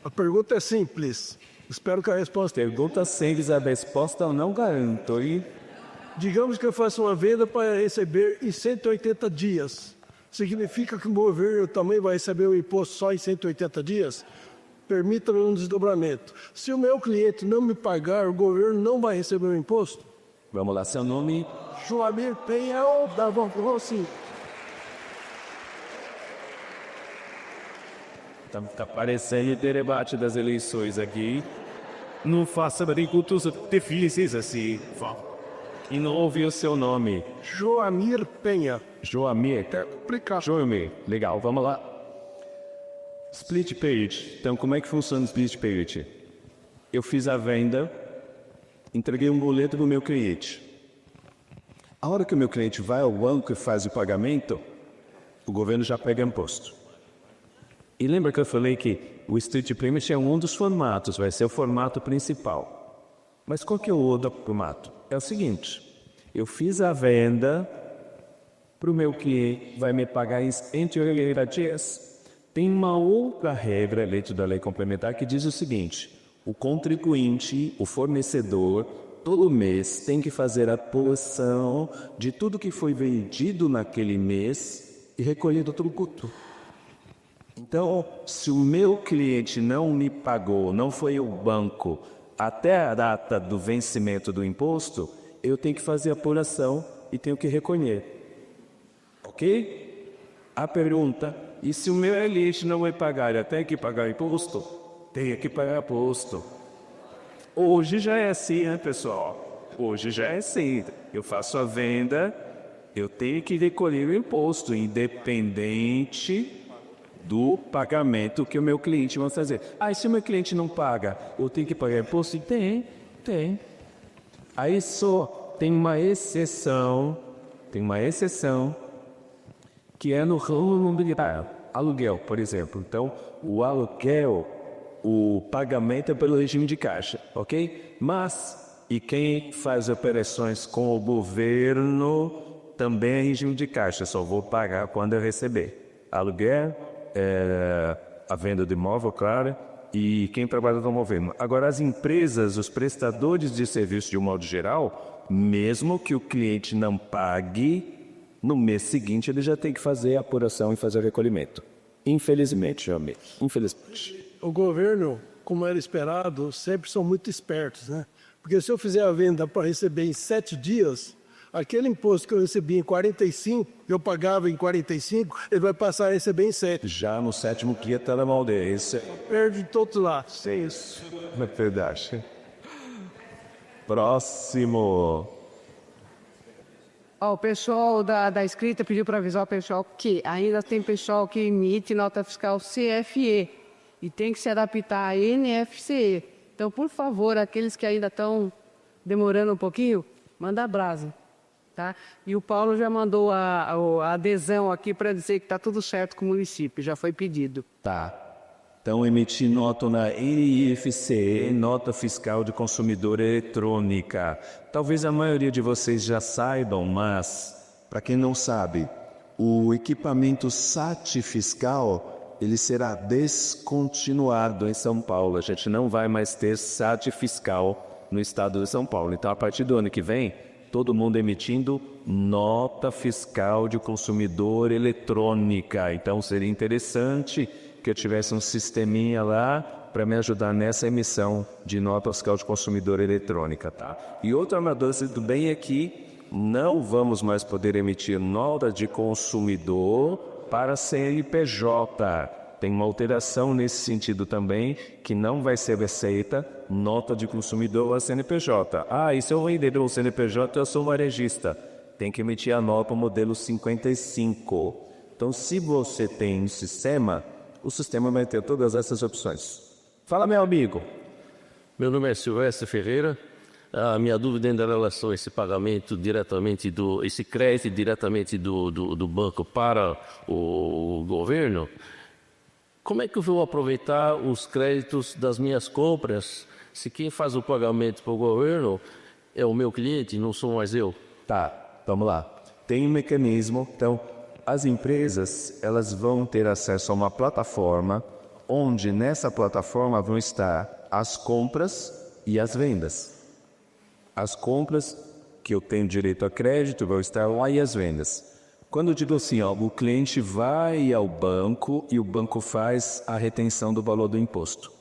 A pergunta é simples. Espero que a resposta... Pergunta simples, a resposta eu não garanto, hein? Digamos que eu faço uma venda para receber em 180 dias. Significa que o governo também vai receber o imposto só em 180 dias? Permita-me um desdobramento. Se o meu cliente não me pagar, o governo não vai receber o imposto? Vamos lá, seu nome? Joamir Penha da Von Rossi. Tá parecendo o debate das eleições aqui. Não faça agricultura difíceis assim. E não ouvi o seu nome. Joamir Penha. Joamir. É complicado. Joamir. Legal, vamos lá. Split payment. Então, como é que funciona o split payment? Eu fiz a venda, entreguei um boleto para o meu cliente. A hora que o meu cliente vai ao banco e faz o pagamento, o governo já pega imposto. E lembra que eu falei que o split payment é um dos formatos, vai ser o formato principal. Mas qual que é o outro formato? É o seguinte, eu fiz a venda para o meu cliente, vai me pagar em 180 dias. Tem uma outra regra dentro da lei complementar que diz o seguinte, o contribuinte, o fornecedor, todo mês tem que fazer a apuração de tudo que foi vendido naquele mês e recolher do tributo. Então, se o meu cliente não me pagou, não foi o banco, até a data do vencimento do imposto, eu tenho que fazer a apuração e tenho que recolher. Ok? A pergunta, e se o meu cliente não vai pagar, eu tenho que pagar imposto? Tenho que pagar imposto. Hoje já é assim, né, pessoal? Hoje já é assim. Eu faço a venda, eu tenho que recolher o imposto, independente do pagamento que o meu cliente vai fazer. Ah, e se o meu cliente não paga, eu tenho que pagar imposto? Tem. Aí só tem uma exceção, que é no ramo imobiliário. Aluguel, por exemplo. Então, o aluguel, o pagamento é pelo regime de caixa, ok? Mas, e quem faz operações com o governo também é regime de caixa, só vou pagar quando eu receber. Aluguel, a venda de imóvel, claro, e quem trabalha no governo. Agora, as empresas, os prestadores de serviço de um modo geral, mesmo que o cliente não pague, no mês seguinte ele já tem que fazer a apuração e fazer o recolhimento. Infelizmente, meu amigo, infelizmente. O governo, como era esperado, sempre são muito espertos, né? Porque se eu fizer a venda para receber em 7 dias, aquele imposto que eu recebi em 45, que eu pagava em 45, ele vai passar a receber em 7. Já no 7º dia está na mão dele. Perde todos lá. Isso é verdade. Próximo. O pessoal da escrita pediu para avisar o pessoal que ainda tem pessoal que emite nota fiscal CFE e tem que se adaptar a NFCE. Então, por favor, aqueles que ainda estão demorando um pouquinho, manda brasa. Tá? E o Paulo já mandou a adesão aqui para dizer que está tudo certo com o município, já foi pedido. Tá. Então, emitir nota na NFCE, nota fiscal de consumidor eletrônica. Talvez a maioria de vocês já saibam, mas, para quem não sabe, o equipamento SAT fiscal, ele será descontinuado em São Paulo. A gente não vai mais ter SAT fiscal no estado de São Paulo. Então, a partir do ano que vem, todo mundo emitindo nota fiscal de consumidor eletrônica. Então, seria interessante que eu tivesse um sisteminha lá para me ajudar nessa emissão de nota fiscal de consumidor eletrônica, tá? E outra mudança do bem é que não vamos mais poder emitir nota de consumidor para CNPJ. Tem uma alteração nesse sentido também, que não vai ser aceita nota de consumidor a CNPJ. Ah, e se eu vender um CNPJ, eu sou varejista. Tem que emitir a nota modelo 55. Então, se você tem um sistema, o sistema vai ter todas essas opções. Fala, meu amigo. Meu nome é Silvestre Ferreira. A minha dúvida em relação a esse pagamento diretamente esse crédito diretamente do banco para o governo, como é que eu vou aproveitar os créditos das minhas compras se quem faz o pagamento para o governo é o meu cliente, não sou mais eu? Tá, vamos lá. Tem um mecanismo, então as empresas elas vão ter acesso a uma plataforma onde nessa plataforma vão estar as compras e as vendas. As compras que eu tenho direito a crédito vão estar lá e as vendas. Quando eu digo assim, o cliente vai ao banco e o banco faz a retenção do valor do imposto.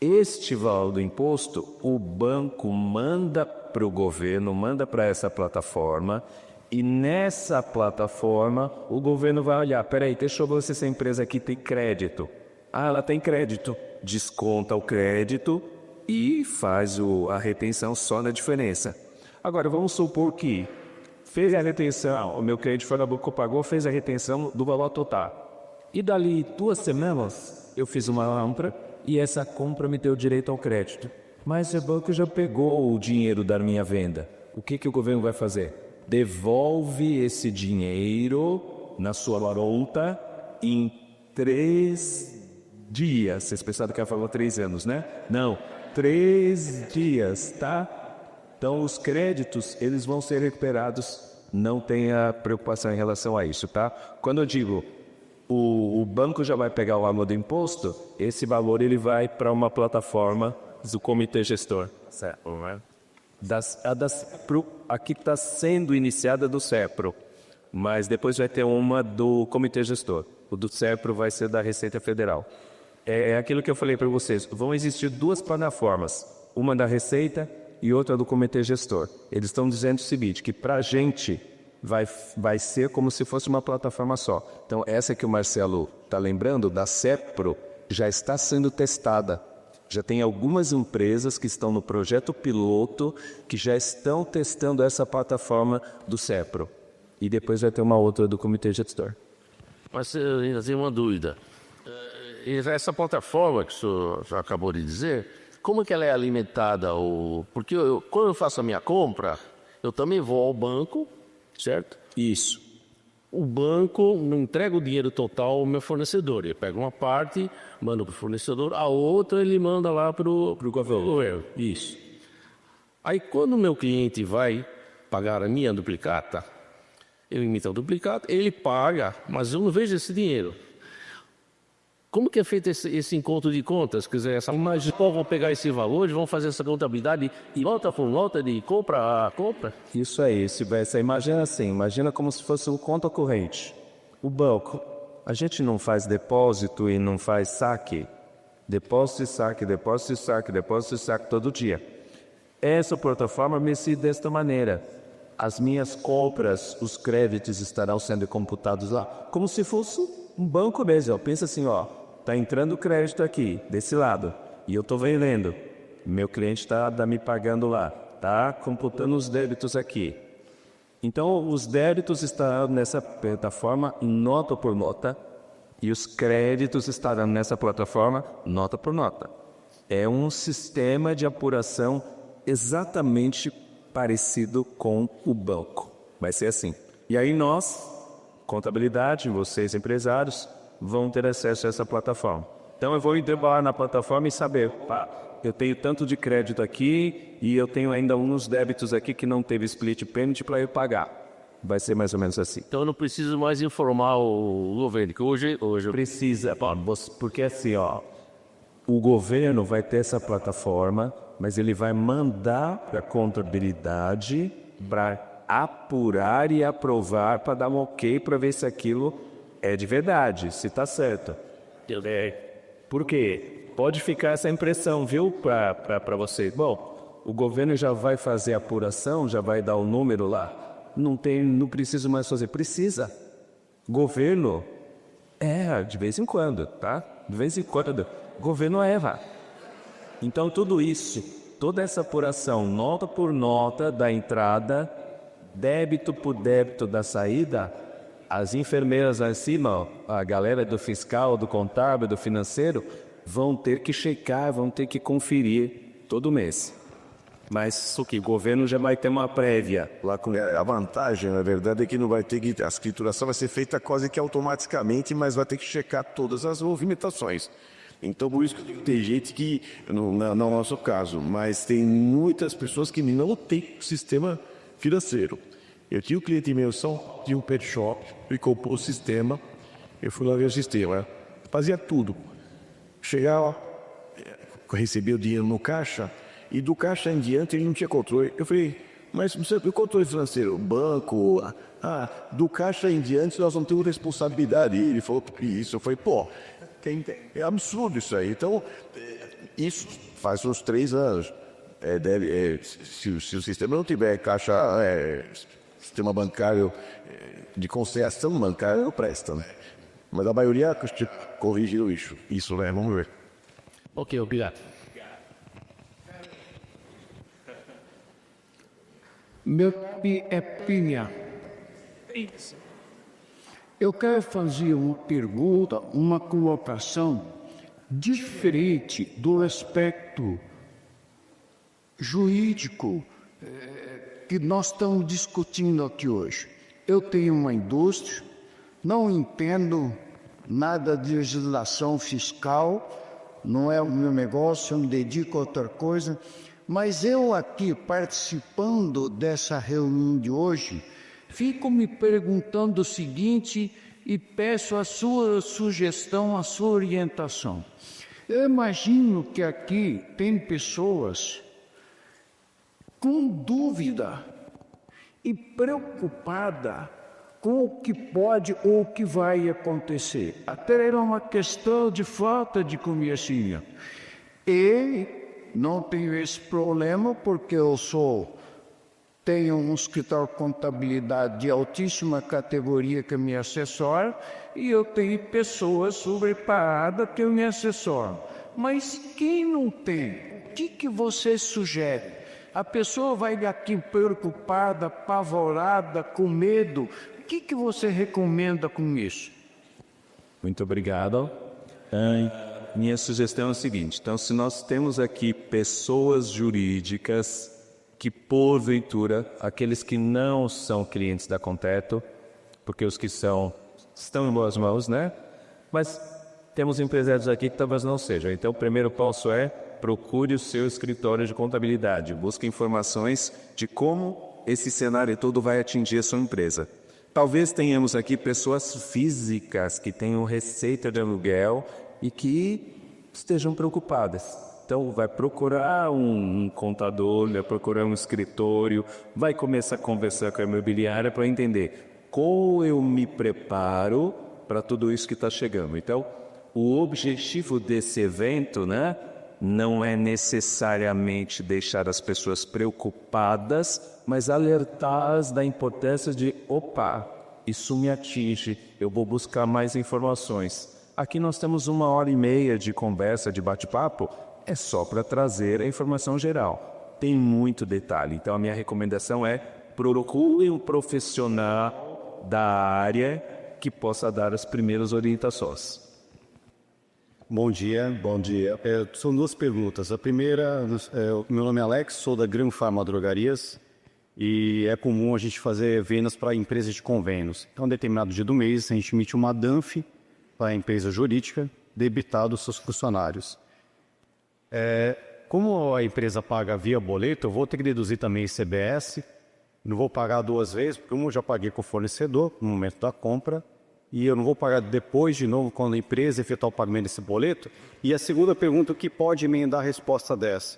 Este valor do imposto, o banco manda para o governo, manda para essa plataforma e nessa plataforma o governo vai olhar, peraí, deixa eu ver se essa empresa aqui tem crédito. Ah, ela tem crédito. Desconta o crédito e faz a retenção só na diferença. Agora, vamos supor que fez a retenção, o meu cliente foi na banco, pagou, fez a retenção do valor total. E dali 2 semanas, eu fiz uma compra e essa compra me deu direito ao crédito. Mas o banco já pegou o dinheiro da minha venda. O que o governo vai fazer? Devolve esse dinheiro na sua conta em 3 dias. Vocês pensaram que ela falou 3 anos, né? Não, 3 dias, tá? Então os créditos, eles vão ser recuperados. Não tenha preocupação em relação a isso, tá? Quando eu digo o banco já vai pegar o valor do imposto, esse valor ele vai para uma plataforma do comitê gestor. Certo. Aqui está sendo iniciada do CEPRO, mas depois vai ter uma do comitê gestor. O do CEPRO vai ser da Receita Federal. É aquilo que eu falei para vocês. Vão existir 2 plataformas, uma da Receita e outra do comitê gestor. Eles estão dizendo o seguinte, que para a gente vai ser como se fosse uma plataforma só. Então essa que o Marcelo está lembrando, da CEPRO, já está sendo testada. Já tem algumas empresas que estão no projeto piloto que já estão testando essa plataforma do CEPRO. E depois vai ter uma outra do comitê gestor. Mas eu ainda tenho uma dúvida. Essa plataforma que o senhor já acabou de dizer, como que ela é alimentada? Porque quando eu faço a minha compra, eu também vou ao banco, certo? Isso. O banco não entrega o dinheiro total ao meu fornecedor. Ele pega uma parte, manda para o fornecedor, a outra ele manda lá para o governo. Isso. Aí quando o meu cliente vai pagar a minha duplicata, eu emito a duplicata, ele paga, mas eu não vejo esse dinheiro. Como que é feito esse encontro de contas? Quer dizer, vão pegar esse valor, vão fazer essa contabilidade e nota por nota de compra a compra? Isso aí, você imagina assim, imagina como se fosse um conta corrente. O banco, a gente não faz depósito e não faz saque. Depósito e saque, depósito e saque, depósito e saque todo dia. Essa plataforma me se desta maneira. As minhas compras, os créditos estarão sendo computados lá, como se fosse um banco mesmo. Pensa assim, tá entrando crédito aqui, desse lado, e eu estou vendendo. Meu cliente está me pagando lá, tá computando os débitos aqui. Então, os débitos estarão nessa plataforma nota por nota, e os créditos estarão nessa plataforma nota por nota. É um sistema de apuração exatamente parecido com o banco. Vai ser assim. E aí nós, contabilidade, vocês empresários, vão ter acesso a essa plataforma. Então eu vou entrar na plataforma e saber, eu tenho tanto de crédito aqui e eu tenho ainda uns débitos aqui que não teve split payment para eu pagar. Vai ser mais ou menos assim. Então eu não preciso mais informar o governo, que hoje precisa, porque assim, o governo vai ter essa plataforma, mas ele vai mandar para a contabilidade para apurar e aprovar, para dar um ok para ver se aquilo é de verdade, se está certo. Por quê? Pode ficar essa impressão, viu, para você. Bom, o governo já vai fazer a apuração, já vai dar o número lá. Não preciso mais fazer. Precisa. Governo de vez em quando, tá? De vez em quando. Governo erra. Então tudo isso, toda essa apuração, nota por nota da entrada, débito por débito da saída, as enfermeiras lá em cima, a galera do fiscal, do contábil, do financeiro, vão ter que checar, vão ter que conferir todo mês. Mas o governo já vai ter uma prévia. A vantagem, na verdade, é que não vai ter que... A escrituração vai ser feita quase que automaticamente, mas vai ter que checar todas as movimentações. Então, por isso que eu digo, tem gente que, não é o nosso caso, mas tem muitas pessoas que não têm sistema financeiro. Eu tinha um cliente meu só de um pet shop, ele comprou o sistema, eu fui lá ver o sistema, fazia tudo. Chegava, recebia o dinheiro no caixa, e do caixa em diante ele não tinha controle. Eu falei, mas o controle financeiro, banco, do caixa em diante nós não temos responsabilidade. E ele falou isso, eu falei, é absurdo isso aí. Então, isso faz uns 3 anos. Se o sistema não tiver caixa, sistema bancário de conciliação bancária, não presta, né? Mas a maioria corrigiu isso, né? Vamos ver. Ok, obrigado. Meu nome é Pinha. Eu quero fazer uma pergunta, uma colocação diferente do aspecto jurídico que nós estamos discutindo aqui hoje. Eu tenho uma indústria, não entendo nada de legislação fiscal, não é o meu negócio, eu me dedico a outra coisa, mas eu aqui participando dessa reunião de hoje, fico me perguntando o seguinte e peço a sua sugestão, a sua orientação. Eu imagino que aqui tem pessoas com dúvida e preocupada com o que pode ou o que vai acontecer. Até era uma questão de falta de conhecimento. E não tenho esse problema porque tenho um escritório de contabilidade de altíssima categoria que me assessora e eu tenho pessoas sobreparadas que me assessoram. Mas quem não tem, o que você sugere? A pessoa vai aqui preocupada, apavorada, com medo. O que você recomenda com isso? Muito obrigado. Minha sugestão é a seguinte. Então, se nós temos aqui pessoas jurídicas que, porventura, aqueles que não são clientes da Conteto, porque os que estão em boas mãos, né? Mas temos empresários aqui que talvez não sejam. Então, o primeiro passo é procure o seu escritório de contabilidade. Busque informações de como esse cenário todo vai atingir a sua empresa. Talvez tenhamos aqui pessoas físicas que tenham receita de aluguel e que estejam preocupadas. Então, vai procurar um contador, vai procurar um escritório, vai começar a conversar com a imobiliária para entender como eu me preparo para tudo isso que está chegando. Então, o objetivo desse evento, né, não é necessariamente deixar as pessoas preocupadas, mas alertá-las da importância de, opa, isso me atinge, eu vou buscar mais informações. Aqui nós temos 1h30 de conversa, de bate-papo, é só para trazer a informação geral. Tem muito detalhe, então a minha recomendação é procure um profissional da área que possa dar as primeiras orientações. Bom dia. São duas perguntas. A primeira, meu nome é Alex, sou da Gran Pharma Drogarias e é comum a gente fazer vendas para empresas de convênios. Então, em determinado dia do mês, a gente emite uma DANF para a empresa jurídica, debitado aos seus funcionários. Como a empresa paga via boleto, eu vou ter que deduzir também ICBS, não vou pagar duas vezes, porque eu já paguei com o fornecedor no momento da compra, e eu não vou pagar depois de novo quando a empresa efetuar o pagamento desse boleto? E a segunda pergunta, o que pode emendar a resposta dessa?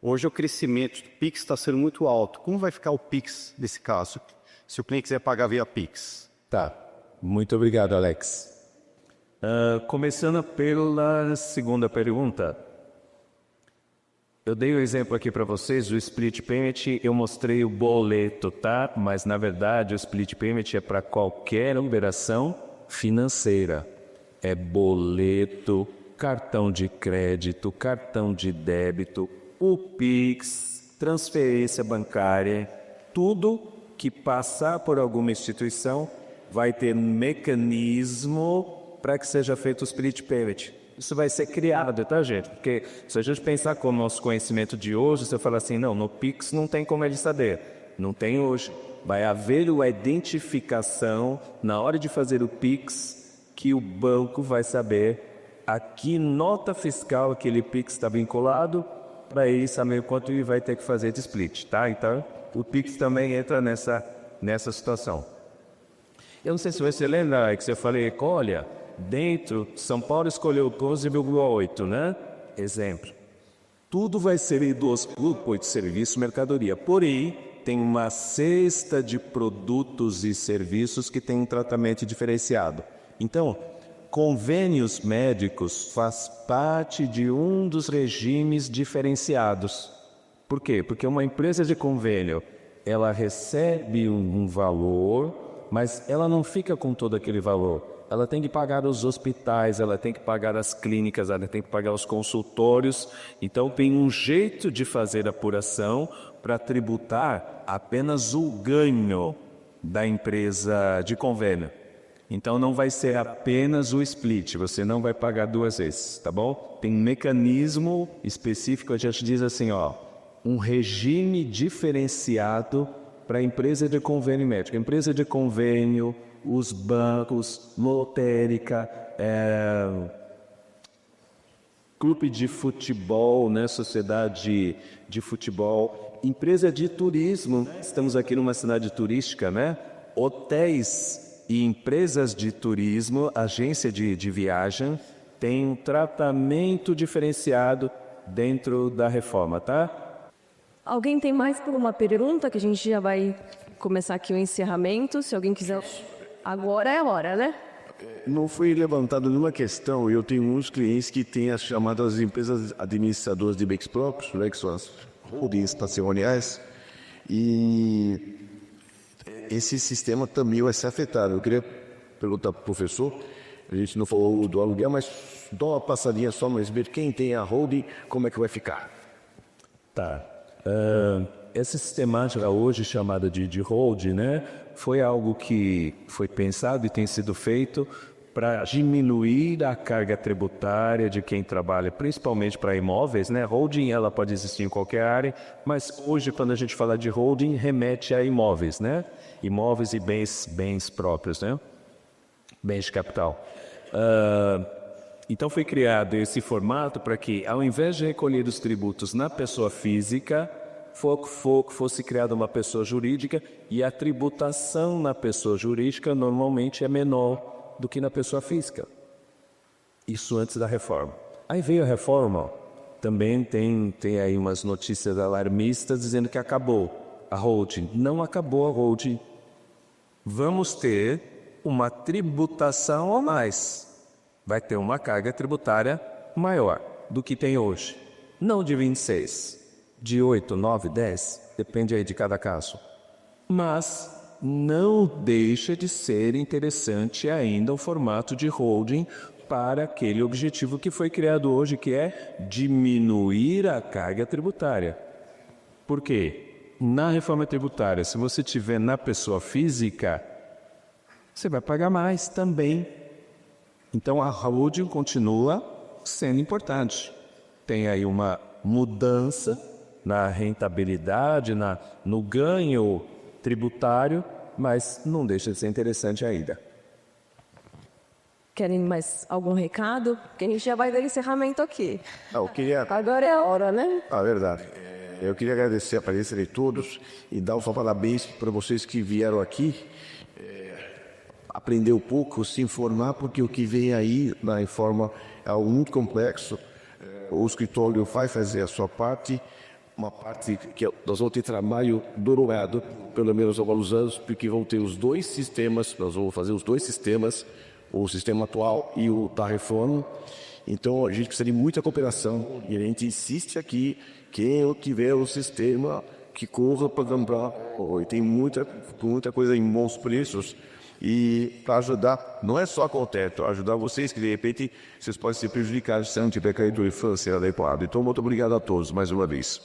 Hoje o crescimento do Pix está sendo muito alto. Como vai ficar o Pix nesse caso, se o cliente quiser pagar via Pix? Tá, muito obrigado, Alex. Começando pela segunda pergunta. Eu dei o exemplo aqui para vocês, o Split Payment, eu mostrei o boleto, tá? Mas, na verdade, o Split Payment é para qualquer operação financeira. É boleto, cartão de crédito, cartão de débito, o Pix, transferência bancária, tudo que passar por alguma instituição vai ter um mecanismo para que seja feito o Split Payment. Isso vai ser criado, tá, gente? Porque se a gente pensar com o nosso conhecimento de hoje, você fala assim, não, no Pix não tem como ele saber. Não tem hoje. Vai haver uma identificação na hora de fazer o Pix que o banco vai saber a que nota fiscal aquele Pix está vinculado para ele saber quanto ele vai ter que fazer de split, tá? Então, o Pix também entra nessa situação. Eu não sei se você lembra que você falei, olha, dentro, São Paulo escolheu 12,8, né? Exemplo. Tudo vai ser em 2 grupos de serviço e mercadoria. Porém, tem uma cesta de produtos e serviços que tem um tratamento diferenciado. Então, convênios médicos faz parte de um dos regimes diferenciados. Por quê? Porque uma empresa de convênio, ela recebe um valor, mas ela não fica com todo aquele valor. Ela tem que pagar os hospitais, ela tem que pagar as clínicas, ela tem que pagar os consultórios. Então, tem um jeito de fazer apuração para tributar apenas o ganho da empresa de convênio. Então não vai ser apenas o split, você não vai pagar 2 vezes, tá bom? Tem um mecanismo específico, a gente diz assim, ó, um regime diferenciado para a empresa de convênio médico. Empresa de convênio, os bancos, lotérica, clube de futebol, né, sociedade de futebol, empresa de turismo, estamos aqui numa cidade turística, né? Hotéis e empresas de turismo, agência de viagem, tem um tratamento diferenciado dentro da reforma, tá? Alguém tem mais alguma pergunta que a gente já vai começar aqui o encerramento? Se alguém quiser... Agora é a hora, né? Não foi levantada nenhuma questão. Eu tenho uns clientes que têm as chamadas empresas administradoras de bens próprios, né, que são as holdings patrimoniais, e esse sistema também vai ser afetado. Eu queria perguntar para o professor, a gente não falou do aluguel, mas dá uma passadinha só, mas ver quem tem a holding, como é que vai ficar. Tá. Essa sistemática hoje chamada de holding, né, foi algo que foi pensado e tem sido feito para diminuir a carga tributária de quem trabalha, principalmente para imóveis, né? Holding, ela pode existir em qualquer área, mas hoje, quando a gente fala de holding, remete a imóveis, né? Imóveis e bens próprios, né? Bens de capital. Então foi criado esse formato para que, ao invés de recolher os tributos na pessoa física, fosse criada uma pessoa jurídica, e a tributação na pessoa jurídica normalmente é menor do que na pessoa física. Isso antes da reforma. Aí veio a reforma, também tem aí umas notícias alarmistas dizendo que acabou a holding. Não acabou a holding. Vamos ter uma tributação a mais. Vai ter uma carga tributária maior do que tem hoje. Não de 26, de 8, 9, 10, depende aí de cada caso. Mas não deixa de ser interessante ainda o formato de holding para aquele objetivo que foi criado hoje, que é diminuir a carga tributária. Por quê? Na reforma tributária, se você tiver na pessoa física, você vai pagar mais também. Então a holding continua sendo importante. Tem aí uma mudança na rentabilidade, no ganho tributário, mas não deixa de ser interessante ainda. Querem mais algum recado? Porque a gente já vai dar encerramento aqui. Eu queria... Agora é a hora, né? Verdade. Eu queria agradecer a presença de todos e dar os parabéns para vocês que vieram aqui, aprender um pouco, se informar, porque o que vem aí na reforma é algo muito complexo. O escritório vai fazer a sua parte, uma parte que nós vamos ter trabalho dobrado, pelo menos alguns anos, porque vão ter os 2 sistemas, nós vamos fazer os 2 sistemas, o sistema atual e o da reforma. Então a gente precisa de muita cooperação e a gente insiste aqui, quem tiver o sistema, que corra para comprar. E tem muita coisa em bons preços. E para ajudar, não é só com o teto, ajudar vocês que de repente vocês podem ser prejudicados se não tiver crédito de infância adequado. Então muito obrigado a todos mais uma vez.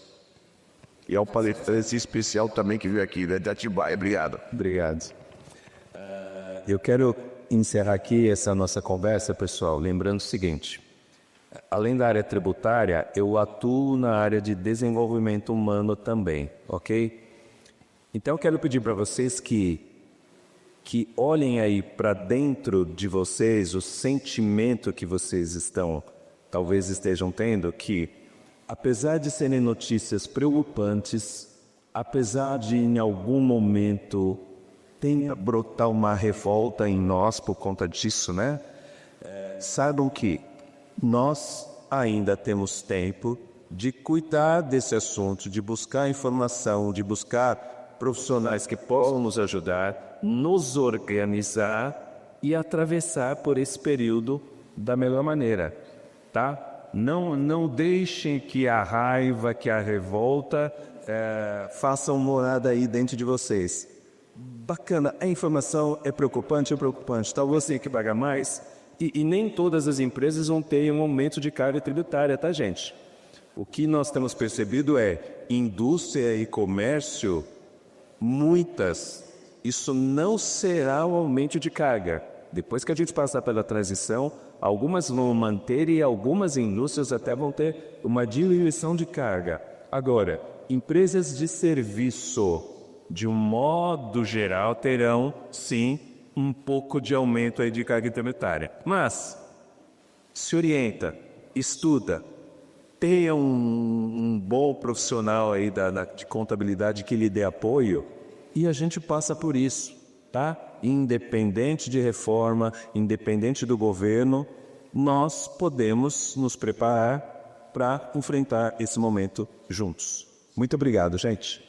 E ao palestrante especial também que veio aqui, né, de Atibaia. Obrigado. Obrigado. Eu quero encerrar aqui essa nossa conversa, pessoal, lembrando o seguinte. Além da área tributária, eu atuo na área de desenvolvimento humano também, ok? Então eu quero pedir para vocês que olhem aí para dentro de vocês o sentimento que vocês talvez estejam tendo, que apesar de serem notícias preocupantes, apesar de em algum momento tenha brotar uma revolta em nós por conta disso, né? Saibam que nós ainda temos tempo de cuidar desse assunto, de buscar informação, de buscar profissionais que possam nos ajudar, nos organizar e atravessar por esse período da melhor maneira, tá? Não deixem que a raiva, que a revolta façam morada aí dentro de vocês. Bacana, a informação é preocupante, talvez você tenha que pagar mais, e nem todas as empresas vão ter um aumento de carga tributária, tá, gente? O que nós temos percebido é indústria e comércio, muitas, isso não será um aumento de carga. Depois que a gente passar pela transição, algumas vão manter e algumas indústrias até vão ter uma diminuição de carga. Agora, empresas de serviço, de um modo geral, terão, sim, um pouco de aumento aí de carga tributária. Mas, se orienta, estuda, tenha um bom profissional aí de contabilidade que lhe dê apoio e a gente passa por isso, tá? Independente de reforma, independente do governo, nós podemos nos preparar para enfrentar esse momento juntos. Muito obrigado, gente.